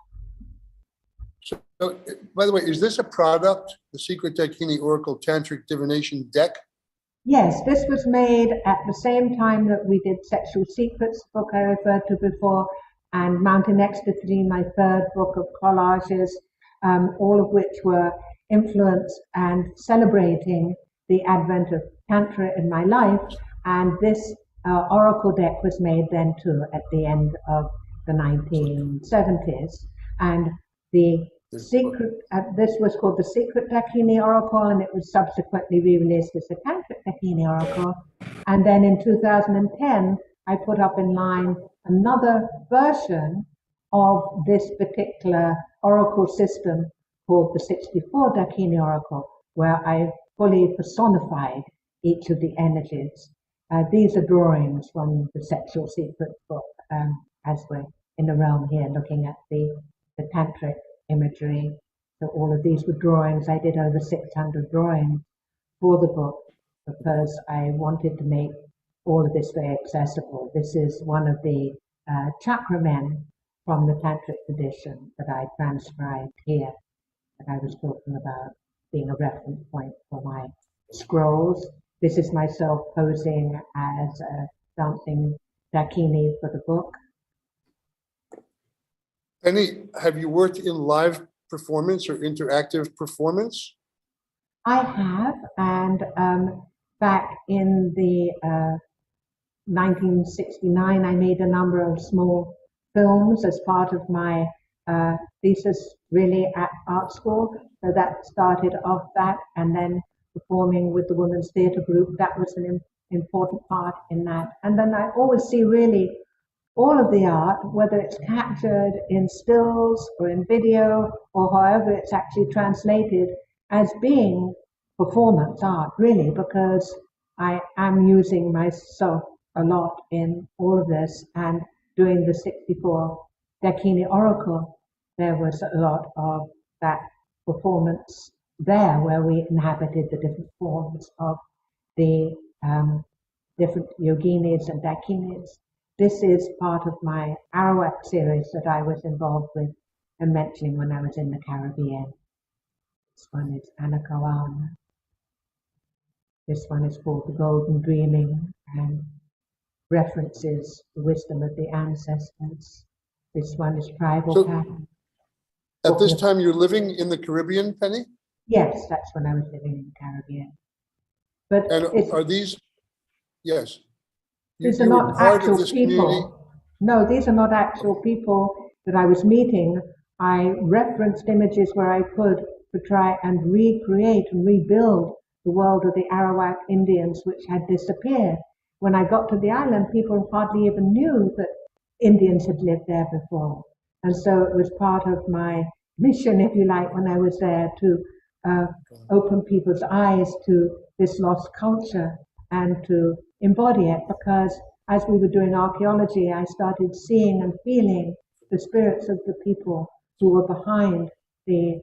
So, by the way, is this a product, the Secret Dakini Oracle Tantric Divination Deck?
Yes, this was made at the same time that we did Sexual Secrets, the book I referred to before, and Mountain Ecstasy, my third book of collages, all of which were influenced and celebrating the advent of Tantra in my life. And this Oracle deck was made then too at the end of the 1970s. And the
This
secret, this was called the Secret Dakini Oracle, and it was subsequently re-released as the Tantric Dakini Oracle. And then in 2010, I put up in line another version of this particular oracle system called the 64 Dakini Oracle, where I fully personified each of the energies. These are drawings from the Sexual Secret book, as we're in the realm here looking at the tantric imagery. So all of these were drawings. I did over 600 drawings for the book because I wanted to make all of this very accessible. This is one of the chakra men from the tantric tradition that I transcribed here, that I was talking about being a reference point for my scrolls. This is myself posing as a dancing dakini for the book.
Penny, have you worked in live performance or interactive performance?
I have, and back in the 1969, I made a number of small films as part of my thesis, really, at art school. So that started off that, and then performing with the Women's Theatre Group. That was an important part in that. And then I always see really all of the art, whether it's captured in stills or in video or however it's actually translated, as being performance art, really, because I am using myself a lot in all of this. And doing the 64 Dakini Oracle, there was a lot of that performance there, where we inhabited the different forms of the different yoginis and dakinis. This is part of my Arawak series that I was involved with and mentioning when I was in the Caribbean. This one is Anakawana. This one is called The Golden Dreaming, and references the wisdom of the ancestors. This one is Tribal Pattern.
At this time, you're living in the Caribbean, Penny?
Yes, that's when I was living in the Caribbean. But
And are these, yes.
These are not actual people. No, these are not actual people that I was meeting. I referenced images where I could to try and recreate and rebuild the world of the Arawak Indians, which had disappeared. When I got to the island, people hardly even knew that Indians had lived there before. And so it was part of my mission, if you like, when I was there, to open people's eyes to this lost culture and to embody it, because as we were doing archaeology, I started seeing and feeling the spirits of the people who were behind the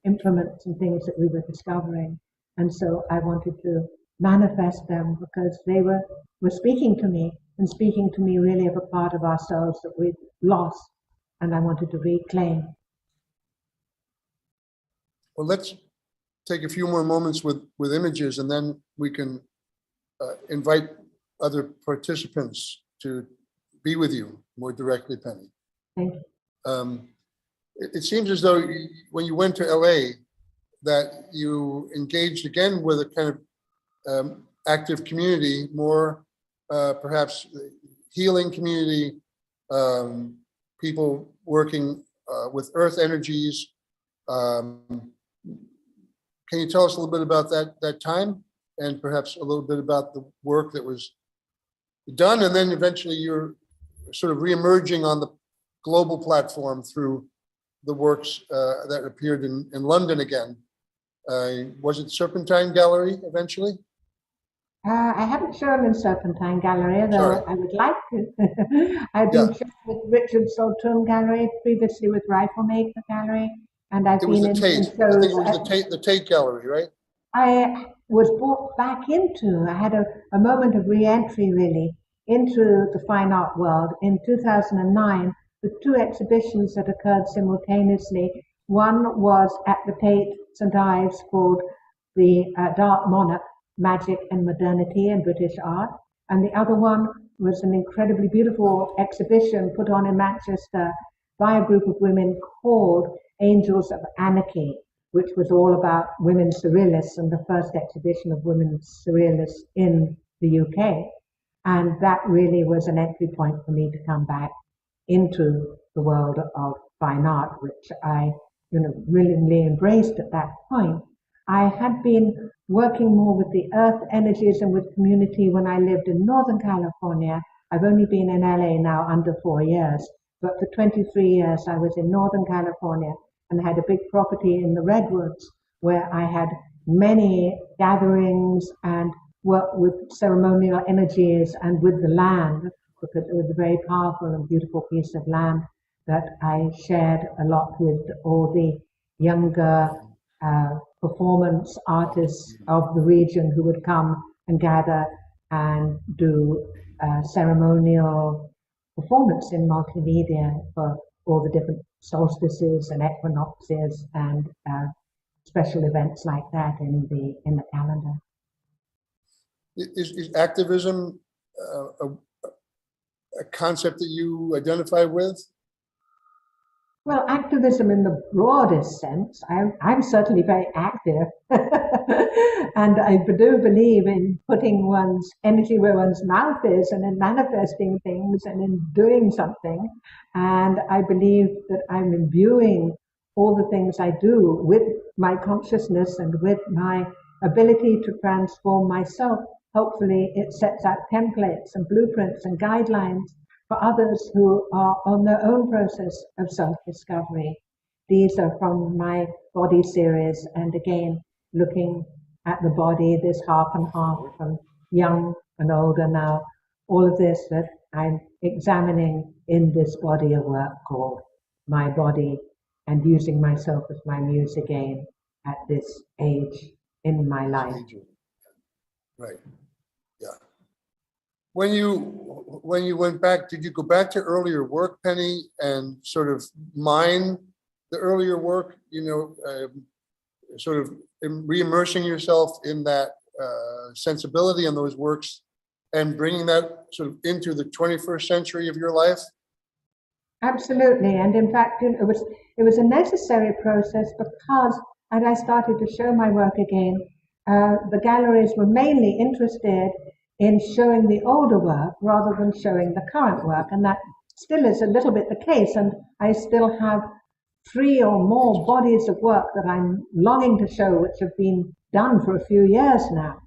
implements and things that we were discovering. And so I wanted to manifest them because they were speaking to me, and speaking to me really of a part of ourselves that we'd lost, and I wanted to reclaim.
Well, let's take a few more moments with images, and then we can invite other participants to be with you more directly, Penny.
Thank you.
It seems as though when you went to LA that you engaged again with a kind of active community, more perhaps healing community, people working with earth energies. Can you tell us a little bit about that time, and perhaps a little bit about the work that was done, and then eventually you're sort of re-emerging on the global platform through the works that appeared in London again. Was it Serpentine Gallery eventually?
I haven't shown in Serpentine Gallery, although I would like to. I've been shown with Richard Saltoun Gallery, previously with Riflemaker Gallery, and I've been in shows.
I think it was the Tate Gallery, right?
I was brought back into, I had a moment of re-entry really into the fine art world in 2009 with two exhibitions that occurred simultaneously. One was at the Tate St. Ives called The Dark Monarch, Magic and Modernity in British Art, and the other one was an incredibly beautiful exhibition put on in Manchester by a group of women called Angels of Anarchy, which was all about women surrealists and the first exhibition of women surrealists in the UK. And that really was an entry point for me to come back into the world of fine art, which I, willingly embraced at that point. I had been working more with the earth energies and with community when I lived in Northern California. I've only been in LA now under 4 years, but for 23 years I was in Northern California and had a big property in the Redwoods where I had many gatherings and worked with ceremonial energies and with the land, because it was a very powerful and beautiful piece of land that I shared a lot with all the younger performance artists of the region who would come and gather and do ceremonial performance in multimedia for all the different solstices and equinoxes and special events like that in the calendar.
Is activism a concept that you identify with?
Well, activism in the broadest sense, I'm certainly very active. And I do believe in putting one's energy where one's mouth is and in manifesting things and in doing something. And I believe that I'm imbuing all the things I do with my consciousness and with my ability to transform myself. Hopefully it sets out templates and blueprints and guidelines for others who are on their own process of self-discovery. These are from my body series, and again, looking at the body, this half and half from young and older now, all of this that I'm examining in this body of work called My Body, and using myself as my muse again at this age in my life.
Right, yeah. When you went back, did you go back to earlier work, Penny, and sort of mine the earlier work, sort of re-immersing yourself in that sensibility in those works and bringing that sort of into the 21st century of your life?
Absolutely, and in fact, it was a necessary process because as I started to show my work again, the galleries were mainly interested in showing the older work rather than showing the current work, and that still is a little bit the case, and I still have 3 or more bodies of work that I'm longing to show, which have been done for a few years now.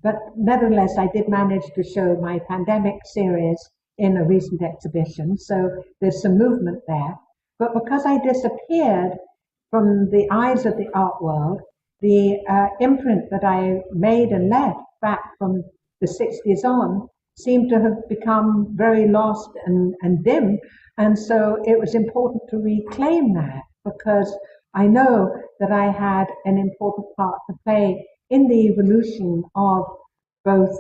But nevertheless, I did manage to show my pandemic series in a recent exhibition, so there's some movement there. But because I disappeared from the eyes of the art world, the imprint that I made and left back from the 60s on seemed to have become very lost and dim. And so it was important to reclaim that, because I know that I had an important part to play in the evolution of both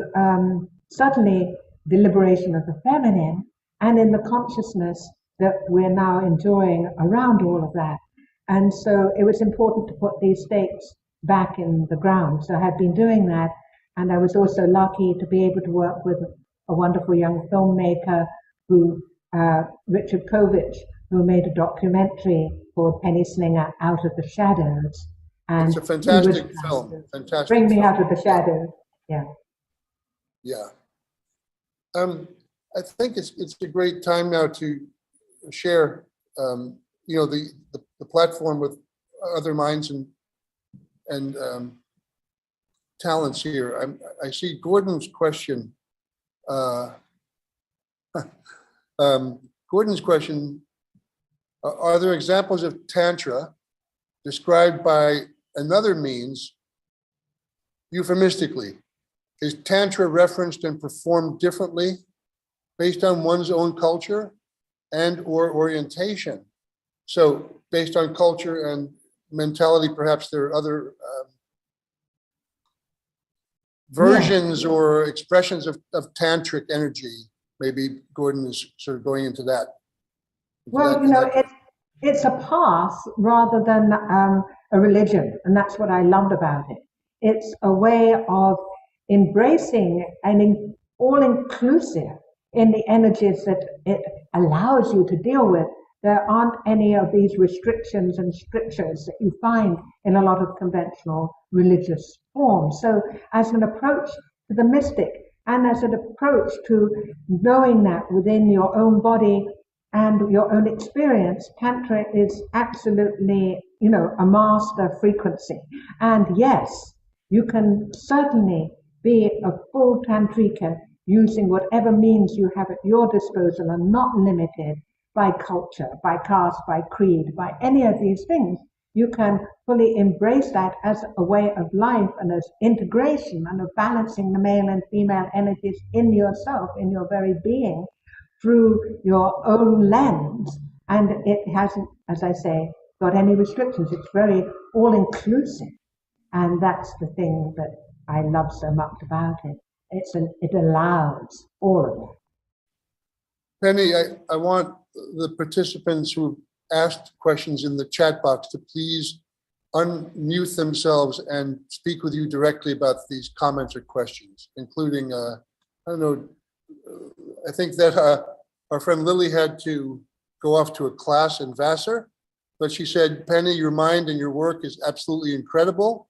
certainly the liberation of the feminine and in the consciousness that we're now enjoying around all of that. And so it was important to put these stakes back in the ground. So I have been doing that. And I was also lucky to be able to work with a wonderful young filmmaker who, Richard Kovich, who made a documentary called Penny Slinger, Out of the Shadows. And
it's a fantastic film. Fantastic.
Bring me
film.
out of the shadows. Yeah.
Yeah. I think it's a great time now to share, the platform with other minds and talents here. I see Gordon's question. Gordon's question: are there examples of Tantra described by another means euphemistically? Is Tantra referenced and performed differently based on one's own culture and or orientation? So based on culture and mentality, perhaps there are other versions or expressions of tantric energy. Maybe Gordon is sort of going into that.
Well, it's a path rather than a religion, and that's what I loved about it. It's a way of embracing and all-inclusive in the energies that it allows you to deal with. There aren't any of these restrictions and strictures that you find in a lot of conventional religious forms. So as an approach to the mystic and as an approach to knowing that within your own body and your own experience, Tantra is absolutely, a master frequency. And yes, you can certainly be a full Tantrika using whatever means you have at your disposal and not limited by culture, by caste, by creed, by any of these things. You can fully embrace that as a way of life and as integration and of balancing the male and female energies in yourself, in your very being, through your own lens. And it hasn't, as I say, got any restrictions. It's very all-inclusive. And that's the thing that I love so much about it. It allows all of it.
Penny, I want the participants who asked questions in the chat box to please unmute themselves and speak with you directly about these comments or questions, including, I don't know, I think that our friend Lily had to go off to a class in Vassar, but she said, Penny, your mind and your work is absolutely incredible.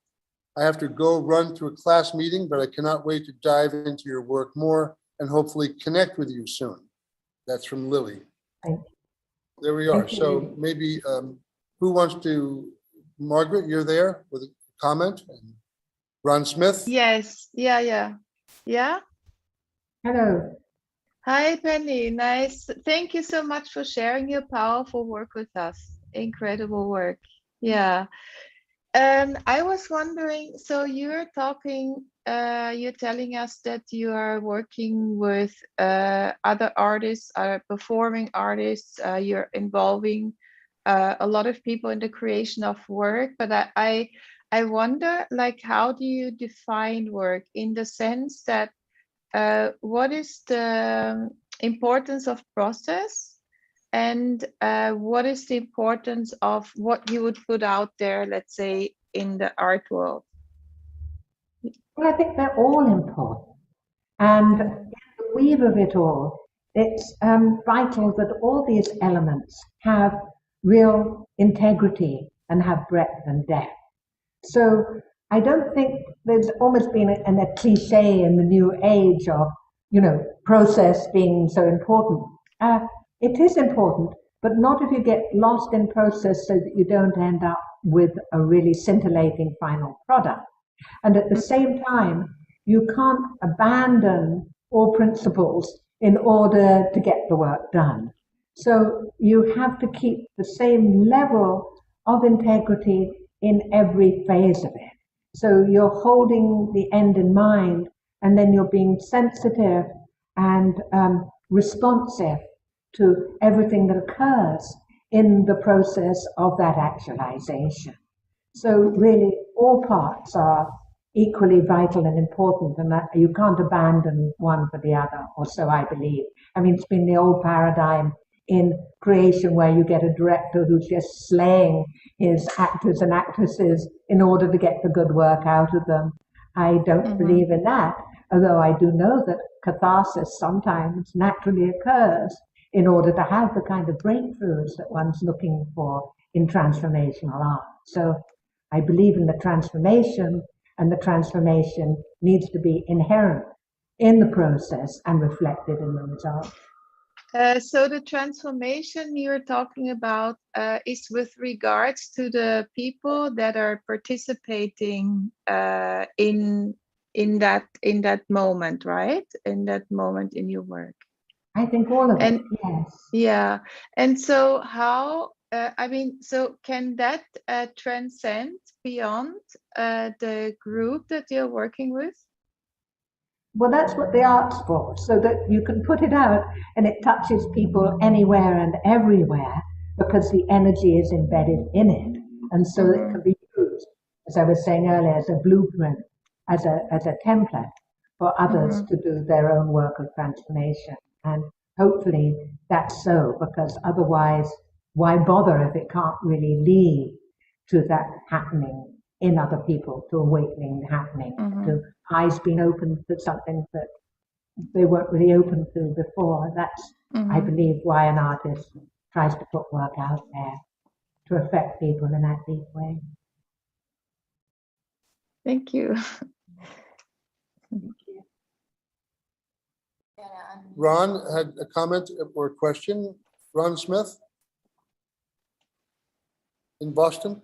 I have to go run to a class meeting, but I cannot wait to dive into your work more and hopefully connect with you soon. That's from Lily.
Thank you.
There we are.
Thank you.
So maybe who wants to, Margaret, you're there with a comment? And Ron Smith?
Yes, yeah.
Hello.
Hi, Penny. Nice. Thank you so much for sharing your powerful work with us. Incredible work. Yeah. I was wondering, so you're talking, you're telling us that you are working with other artists, performing artists, you're involving a lot of people in the creation of work, but I wonder, like, how do you define work in the sense that what is the importance of process? And what is the importance of what you would put out there, let's say, in the art world?
Well, I think they're all important. And in the weave of it all, it's vital that all these elements have real integrity and have breadth and depth. So I don't think there's almost been a cliche in the new age of, process being so important. It is important, but not if you get lost in process so that you don't end up with a really scintillating final product. And at the same time, you can't abandon all principles in order to get the work done. So you have to keep the same level of integrity in every phase of it. So you're holding the end in mind, and then you're being sensitive and responsive to everything that occurs in the process of that actualization. So really all parts are equally vital and important, and that you can't abandon one for the other, or so I believe. I mean, it's been the old paradigm in creation where you get a director who's just slaying his actors and actresses in order to get the good work out of them. I don't believe in that, although I do know that catharsis sometimes naturally occurs in order to have the kind of breakthroughs that one's looking for in transformational art. So I believe in the transformation, and the transformation needs to be inherent in the process and reflected in the result.
So the transformation you're talking about is with regards to the people that are participating in that moment, right? In that moment in your work.
I think all of it, yes.
Yeah, and so how, so can that transcend beyond the group that you're working with?
Well, that's what the art's for, so that you can put it out and it touches people anywhere and everywhere, because the energy is embedded in it. And so it can be used, as I was saying earlier, as a blueprint, as a template for others to do their own work of transformation. And hopefully that's so, because otherwise, why bother if it can't really lead to that happening in other people, to awakening happening, to eyes being opened to something that they weren't really open to before. That's, I believe, why an artist tries to put work out there, to affect people in that deep way.
Thank you.
Ron had a comment or a question Ron Smith in Boston,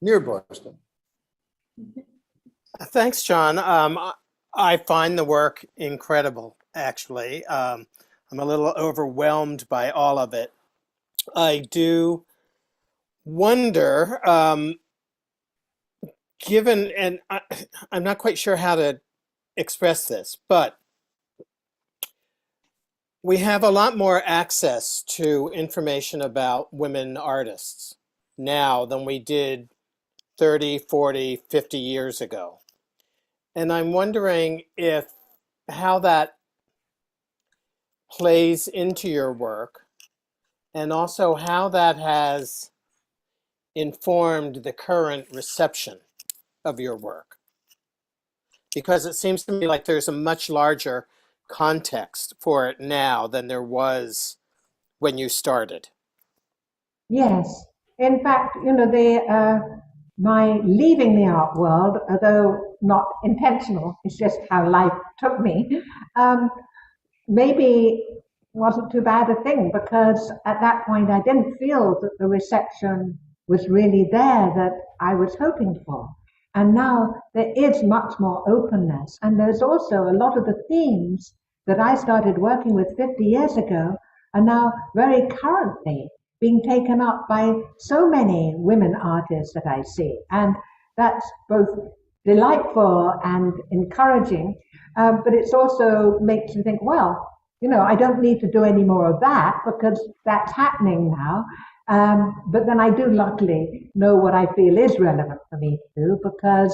near Boston.
Thanks, John. I find the work incredible, actually. I'm a little overwhelmed by all of it. I do wonder, given, and I'm not quite sure how to express this, but we have a lot more access to information about women artists now than we did 30, 40, 50 years ago. And I'm wondering how that plays into your work, and also how that has informed the current reception of your work. Because it seems to me like there's a much larger context for it now than there was when you started.
Yes. In fact, my leaving the art world, although not intentional, it's just how life took me, maybe wasn't too bad a thing, because at that point I didn't feel that the reception was really there that I was hoping for. And now there is much more openness. And there's also a lot of the themes that I started working with 50 years ago are now very currently being taken up by so many women artists that I see. And that's both delightful and encouraging, but it's also makes you think, well, I don't need to do any more of that because that's happening now. But then I do luckily know what I feel is relevant for me to do, because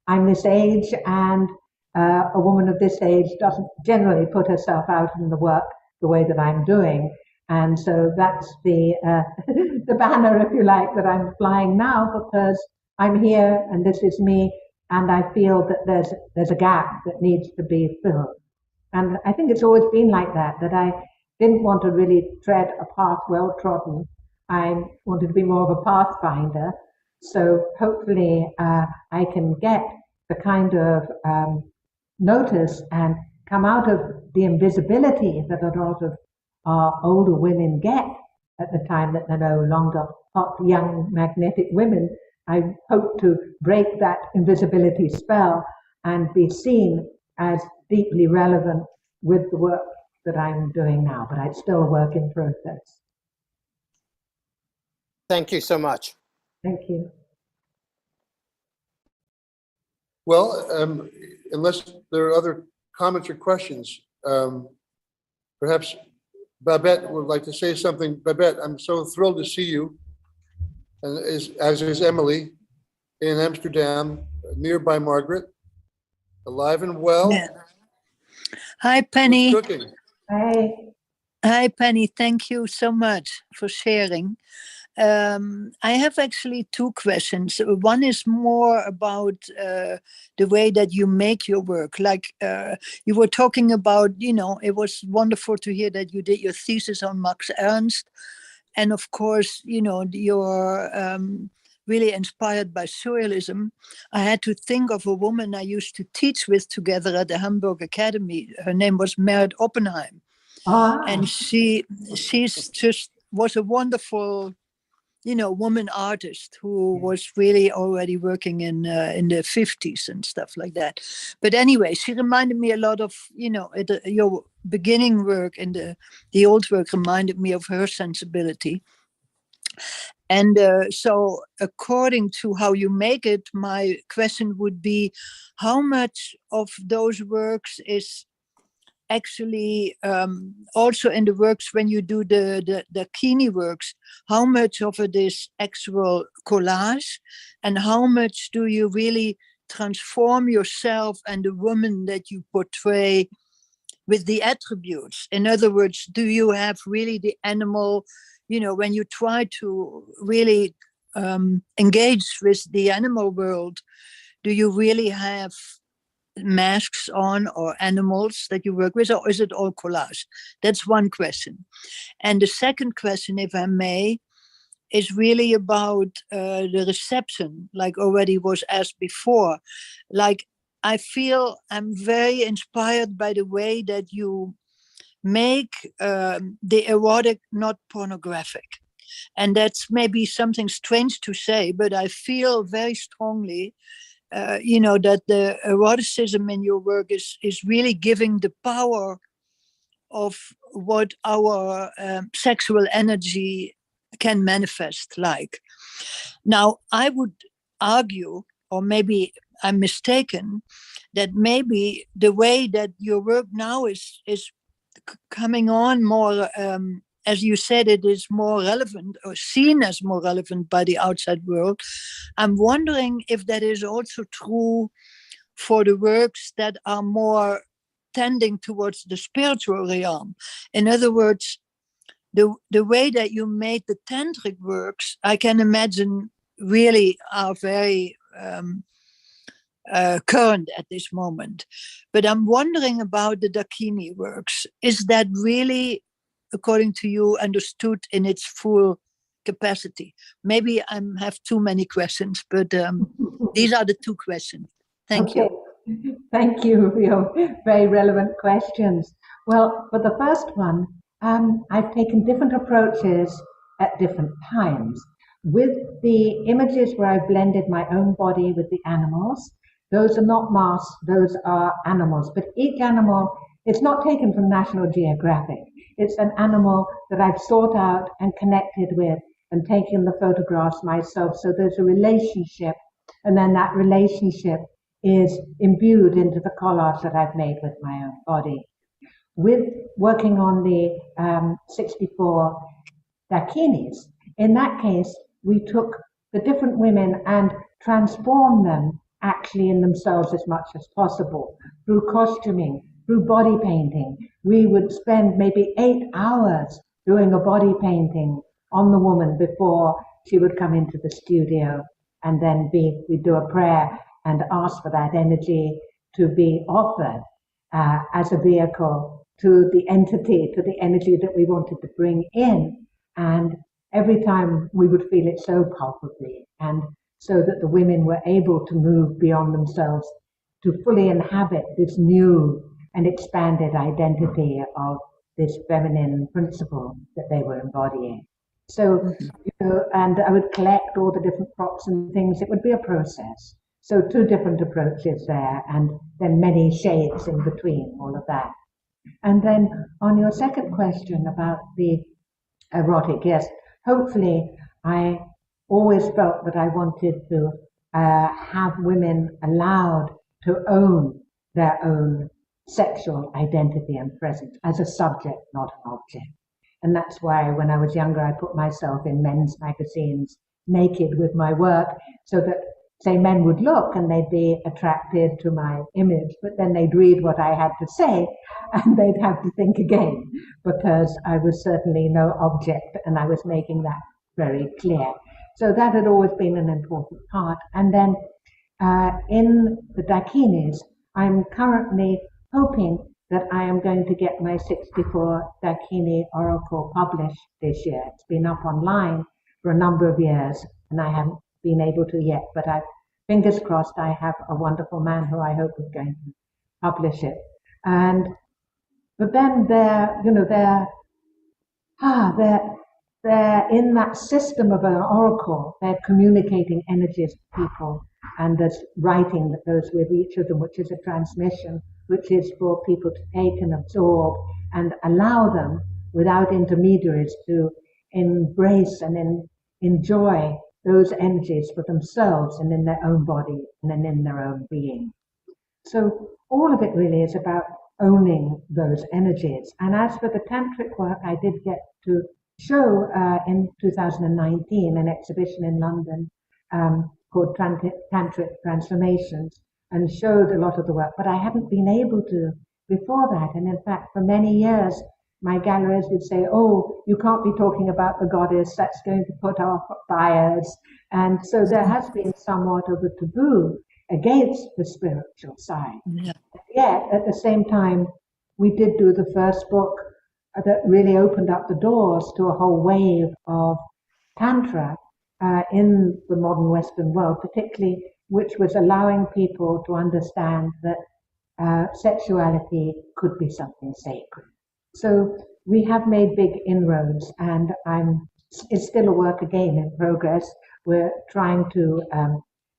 I'm this age, and a woman of this age doesn't generally put herself out in the work the way that I'm doing. And so that's the the banner, if you like, that I'm flying now, because I'm here and this is me, and I feel that there's a gap that needs to be filled. And I think it's always been like that I didn't want to really tread a path well trodden. I wanted to be more of a pathfinder. So hopefully I can get the kind of notice and come out of the invisibility that a lot of older women get at the time that they're no longer hot, young, magnetic women. I hope to break that invisibility spell and be seen as deeply relevant with the work that I'm doing now, but it's still a work in process.
Thank you so much.
Thank you.
Well, unless there are other comments or questions, perhaps Babette would like to say something. Babette, I'm so thrilled to see you, and as is Emily, in Amsterdam, nearby Margaret, alive and well.
Yeah. Hi, Penny.
What's cooking?
Hi.
Hi, Penny. Thank you so much for sharing. I have actually two questions. One is more about the way that you make your work. Like you were talking about, it was wonderful to hear that you did your thesis on Max Ernst. And of course, you're really inspired by surrealism. I had to think of a woman I used to teach with together at the Hamburg Academy. Her name was Merit Oppenheim. And she's just was a wonderful woman artist who was really already working in the 50s and stuff like that. But anyway, she reminded me a lot of, your beginning work, and the old work reminded me of her sensibility. And so according to how you make it, my question would be, how much of those works is actually also in the works when you do the Kini works, how much of it is actual collage, and how much do you really transform yourself and the woman that you portray with the attributes? In other words, do you have really the animal, when you try to really engage with the animal world, do you really have masks on or animals that you work with, or is it all collage? That's one question. And the second question, if I may, is really about the reception, like already was asked before. Like, I feel I'm very inspired by the way that you make the erotic not pornographic. And that's maybe something strange to say, but I feel very strongly, that the eroticism in your work is really giving the power of what our sexual energy can manifest like. Now, I would argue, or maybe I'm mistaken, that maybe the way that your work now is coming on more, as you said, it is more relevant or seen as more relevant by the outside world. I'm wondering if that is also true for the works that are more tending towards the spiritual realm. In other words, the way that you made the tantric works, I can imagine really are very current at this moment. But I'm wondering about the Dakini works. Is that really, according to you, understood in its full capacity? Maybe I have too many questions, but these are the two questions. Thank you.
Thank you for your very relevant questions. Well, for the first one, I've taken different approaches at different times. With the images where I've blended my own body with the animals, those are not masks, those are animals. But each animal, it's not taken from National Geographic. It's an animal that I've sought out and connected with and taken the photographs myself. So there's a relationship, and then that relationship is imbued into the collage that I've made with my own body. With working on the 64 Dakinis, in that case, we took the different women and transformed them actually in themselves as much as possible through costuming, through body painting. We would spend maybe 8 hours doing a body painting on the woman before she would come into the studio, and then we'd do a prayer and ask for that energy to be offered as a vehicle to the entity, to the energy that we wanted to bring in. And every time we would feel it so palpably, and so that the women were able to move beyond themselves to fully inhabit this new and expanded identity of this feminine principle that they were embodying. So, and I would collect all the different props and things. It would be a process. So 2 different approaches there, and then many shades in between all of that. And then on your second question about the erotic, yes, hopefully I always felt that I wanted to have women allowed to own their own sexual identity and presence as a subject, not an object. And that's why when I was younger, I put myself in men's magazines naked with my work, so that, say, men would look and they'd be attracted to my image, but then they'd read what I had to say and they'd have to think again, because I was certainly no object, and I was making that very clear. So that had always been an important part. And then in the Dakinis, I'm currently hoping that I am going to get my 64 Dakini Oracle published this year. It's been up online for a number of years, and I haven't been able to yet, but fingers crossed, I have a wonderful man who I hope is going to publish it. But then they're in that system of an oracle. They're communicating energies to people, and there's writing that goes with each of them, which is a transmission, which is for people to take and absorb and allow them, without intermediaries, to embrace and enjoy those energies for themselves and in their own body and then in their own being. So all of it really is about owning those energies. And as for the tantric work, I did get to show in 2019 an exhibition in London called Tantric Transformations, and showed a lot of the work, but I hadn't been able to before that. And in fact, for many years, my galleries would say, oh, you can't be talking about the goddess, that's going to put off buyers. And so there has been somewhat of a taboo against the spiritual side. Yeah. Yet, at the same time, we did do the first book that really opened up the doors to a whole wave of Tantra in the modern Western world, particularly, which was allowing people to understand that sexuality could be something sacred. So we have made big inroads, and it's still a work again in progress. We're trying to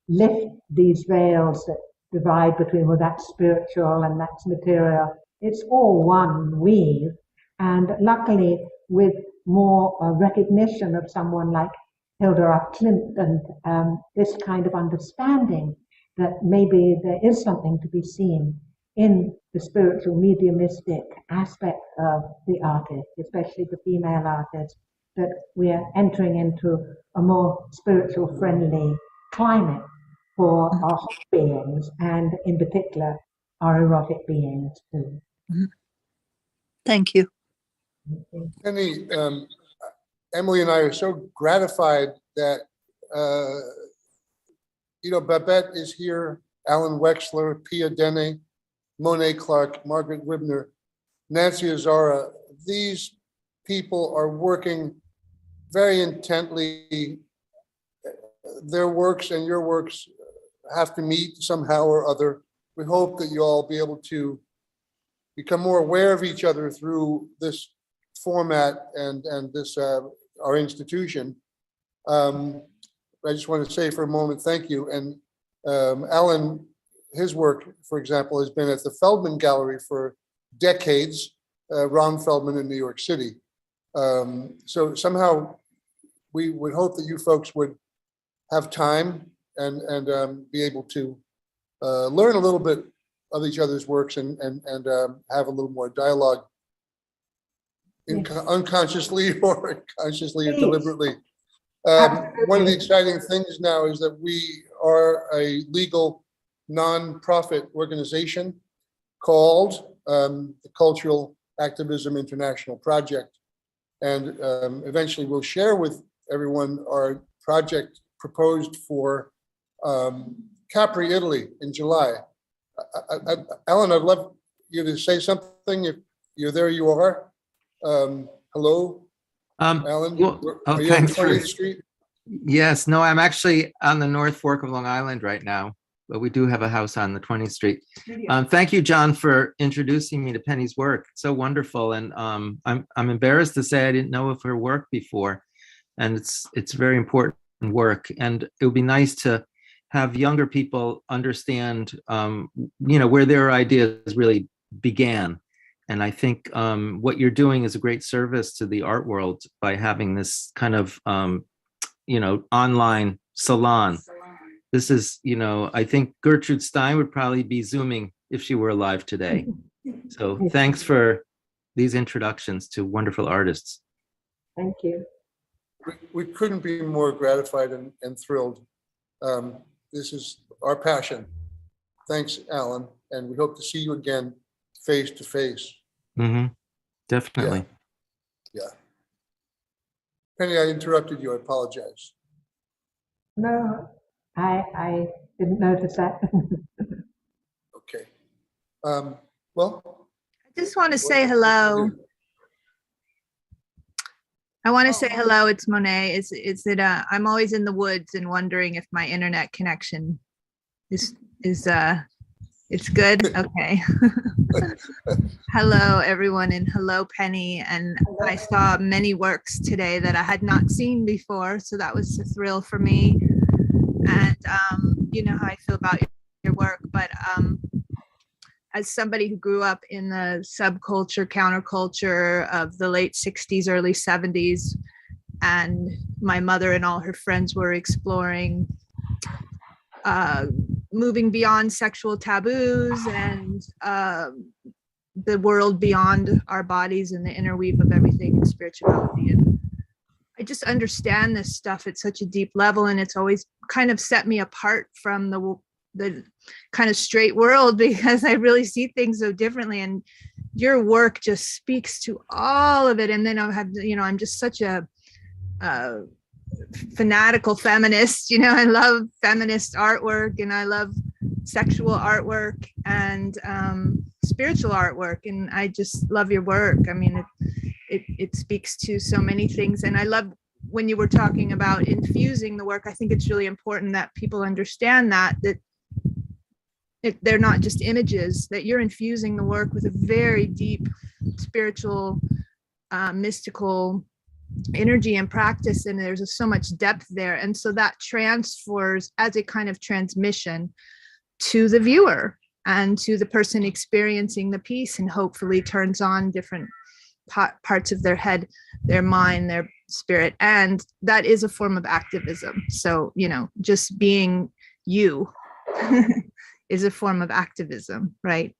lift these veils that divide between, well, that's spiritual and that's material. It's all one weave. And luckily, with more recognition of someone like Hilda F. Klimt and this kind of understanding that maybe there is something to be seen in the spiritual mediumistic aspect of the artist, especially the female artist, that we are entering into a more spiritual friendly climate for our hot beings, and in particular our erotic beings too.
Thank you.
Penny, Emily and I are so gratified that, Babette is here, Alan Wexler, Pia Dene, Monet Clark, Margaret Wibner, Nancy Azara. These people are working very intently. Their works and your works have to meet somehow or other. We hope that you all be able to become more aware of each other through this format and this our institution. I just want to say for a moment, thank you. And Alan, his work, for example, has been at the Feldman Gallery for decades, Ron Feldman in New York City. So somehow we would hope that you folks would have time and be able to learn a little bit of each other's works and have a little more dialogue, unconsciously or consciously or deliberately. One of the exciting things now is that we are a legal non-profit organization called the Cultural Activism International Project. And eventually we'll share with everyone our project proposed for Capri, Italy in July. Alan, I'd love you to say something. If you're there, you are. Hello, Alan. Are you on 20th Street?
Yes, no, I'm actually on the North Fork of Long Island right now, but we do have a house on the 20th Street. Thank you, John, for introducing me to Penny's work. It's so wonderful, and I'm embarrassed to say I didn't know of her work before, and it's very important work. And it would be nice to have younger people understand, where their ideas really began. And I think what you're doing is a great service to the art world by having this kind of, online salon. This is, I think Gertrude Stein would probably be Zooming if she were alive today. So thanks for these introductions to wonderful artists.
Thank you.
We couldn't be more gratified and thrilled. This is our passion. Thanks, Alan. And we hope to see you again face to face.
Mm-hmm. Definitely.
Yeah. Penny, I interrupted you. I apologize.
No, I didn't notice that.
Okay. Well,
I just want to say hello. I want to say hello. It's Monet. Is that I'm always in the woods and wondering if my internet connection is it's good. Okay. Hello, everyone, and hello, Penny. And I saw many works today that I had not seen before, so that was a thrill for me. And you know how I feel about your work, but as somebody who grew up in the subculture, counterculture of the late 60s, early 70s, and my mother and all her friends were exploring moving beyond sexual taboos and the world beyond our bodies and the interweave of everything and spirituality. And I just understand this stuff at such a deep level, and it's always kind of set me apart from the kind of straight world, because I really see things so differently, and your work just speaks to all of it. And then I'm just such a fanatical feminist, I love feminist artwork, and I love sexual artwork and spiritual artwork, and I just love your work. I mean, it speaks to so many things, and I love when you were talking about infusing the work. I think it's really important that people understand that they're not just images, that you're infusing the work with a very deep spiritual, mystical energy and practice, and there's so much depth there. And so that transfers as a kind of transmission to the viewer and to the person experiencing the piece, and hopefully turns on different parts of their head, their mind, their spirit. And that is a form of activism. So, you know, just being you is a form of activism, right?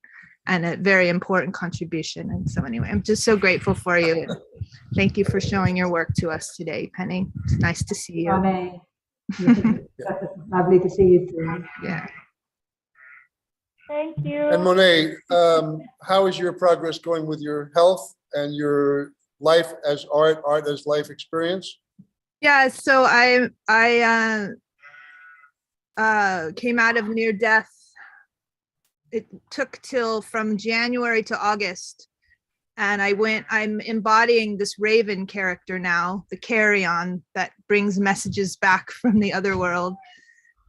And a very important contribution. And so anyway, I'm just so grateful for you. Thank you for showing your work to us today, Penny. It's nice to see you.
Bonnie. Lovely to see you too.
Yeah.
Thank you.
And Monet, how is your progress going with your health and your life as art as life experience?
Yeah, so I came out of near death. It took till from January to August. And I'm embodying this Raven character now, the carry-on that brings messages back from the other world.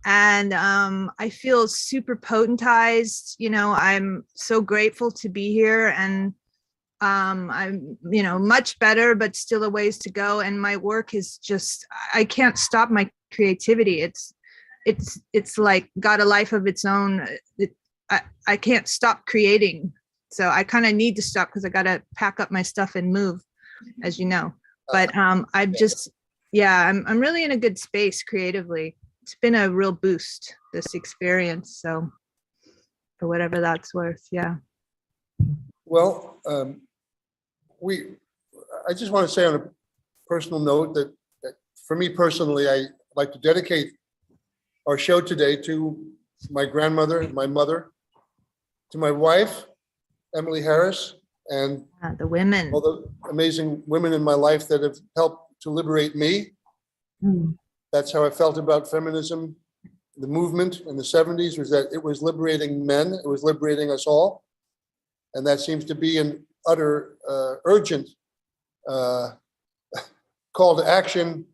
And I feel super potentized. You know, I'm so grateful to be here, and I'm, you know, much better, but still a ways to go. And my work is just, I can't stop my creativity. It's like got a life of its own. I can't stop creating. So I kind of need to stop because I got to pack up my stuff and move, as you know. But I've just, yeah, I'm really in a good space creatively. It's been a real boost, this experience. So for whatever that's worth, yeah.
Well, I just want to say on a personal note that for me personally, I like to dedicate our show today to my grandmother, my mother, to my wife, Emily Harris, and
The women.
all the amazing women in my life that have helped to liberate me. That's how I felt about feminism. The movement in the 70s was that it was liberating men, it was liberating us all. And that seems to be an utter urgent call to action,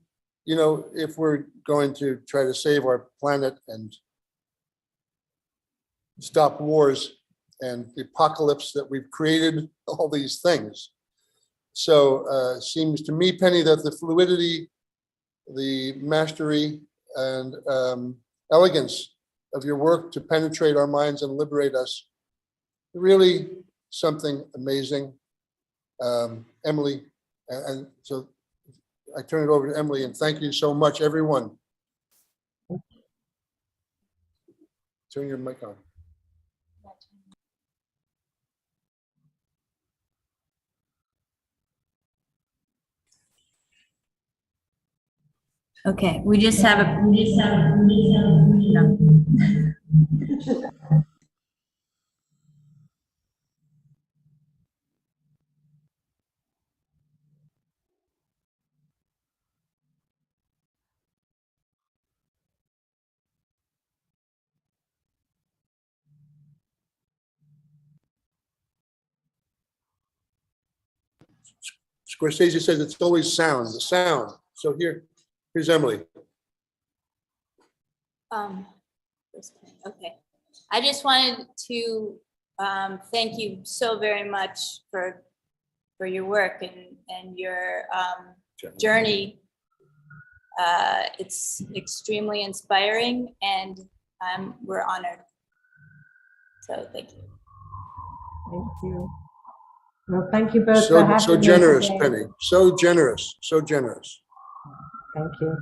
you know, if we're going to try to save our planet and stop wars and the apocalypse that we've created, all these things. So seems to me, Penny, that the fluidity, the mastery and elegance of your work to penetrate our minds and liberate us, really something amazing. Emily, and so I turn it over to Emily, and thank you so much, everyone. Turn your mic on.
Okay, we just have a.
Scorsese says it's always sound, the sound. So here's Emily.
Okay, I just wanted to thank you so very much for your work and your journey. It's extremely inspiring, and we're honored. So thank you.
Thank you. Well, thank you both for having
So
me
generous,
today.
Penny. So generous, so generous.
Thank you.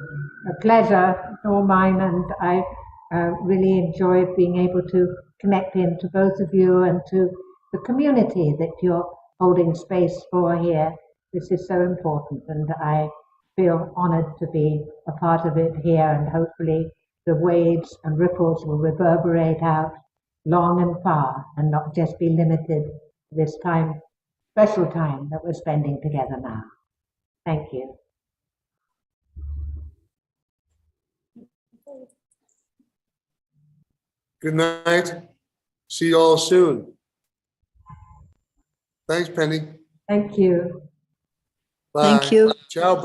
A pleasure, all mine, and I really enjoyed being able to connect in to both of you and to the community that you're holding space for here. This is so important, and I feel honored to be a part of it here, and hopefully the waves and ripples will reverberate out long and far and not just be limited to this time, special time that we're spending together now. Thank you.
Good night. See you all soon. Thanks, Penny.
Thank you.
Bye.
Thank you.
Ciao.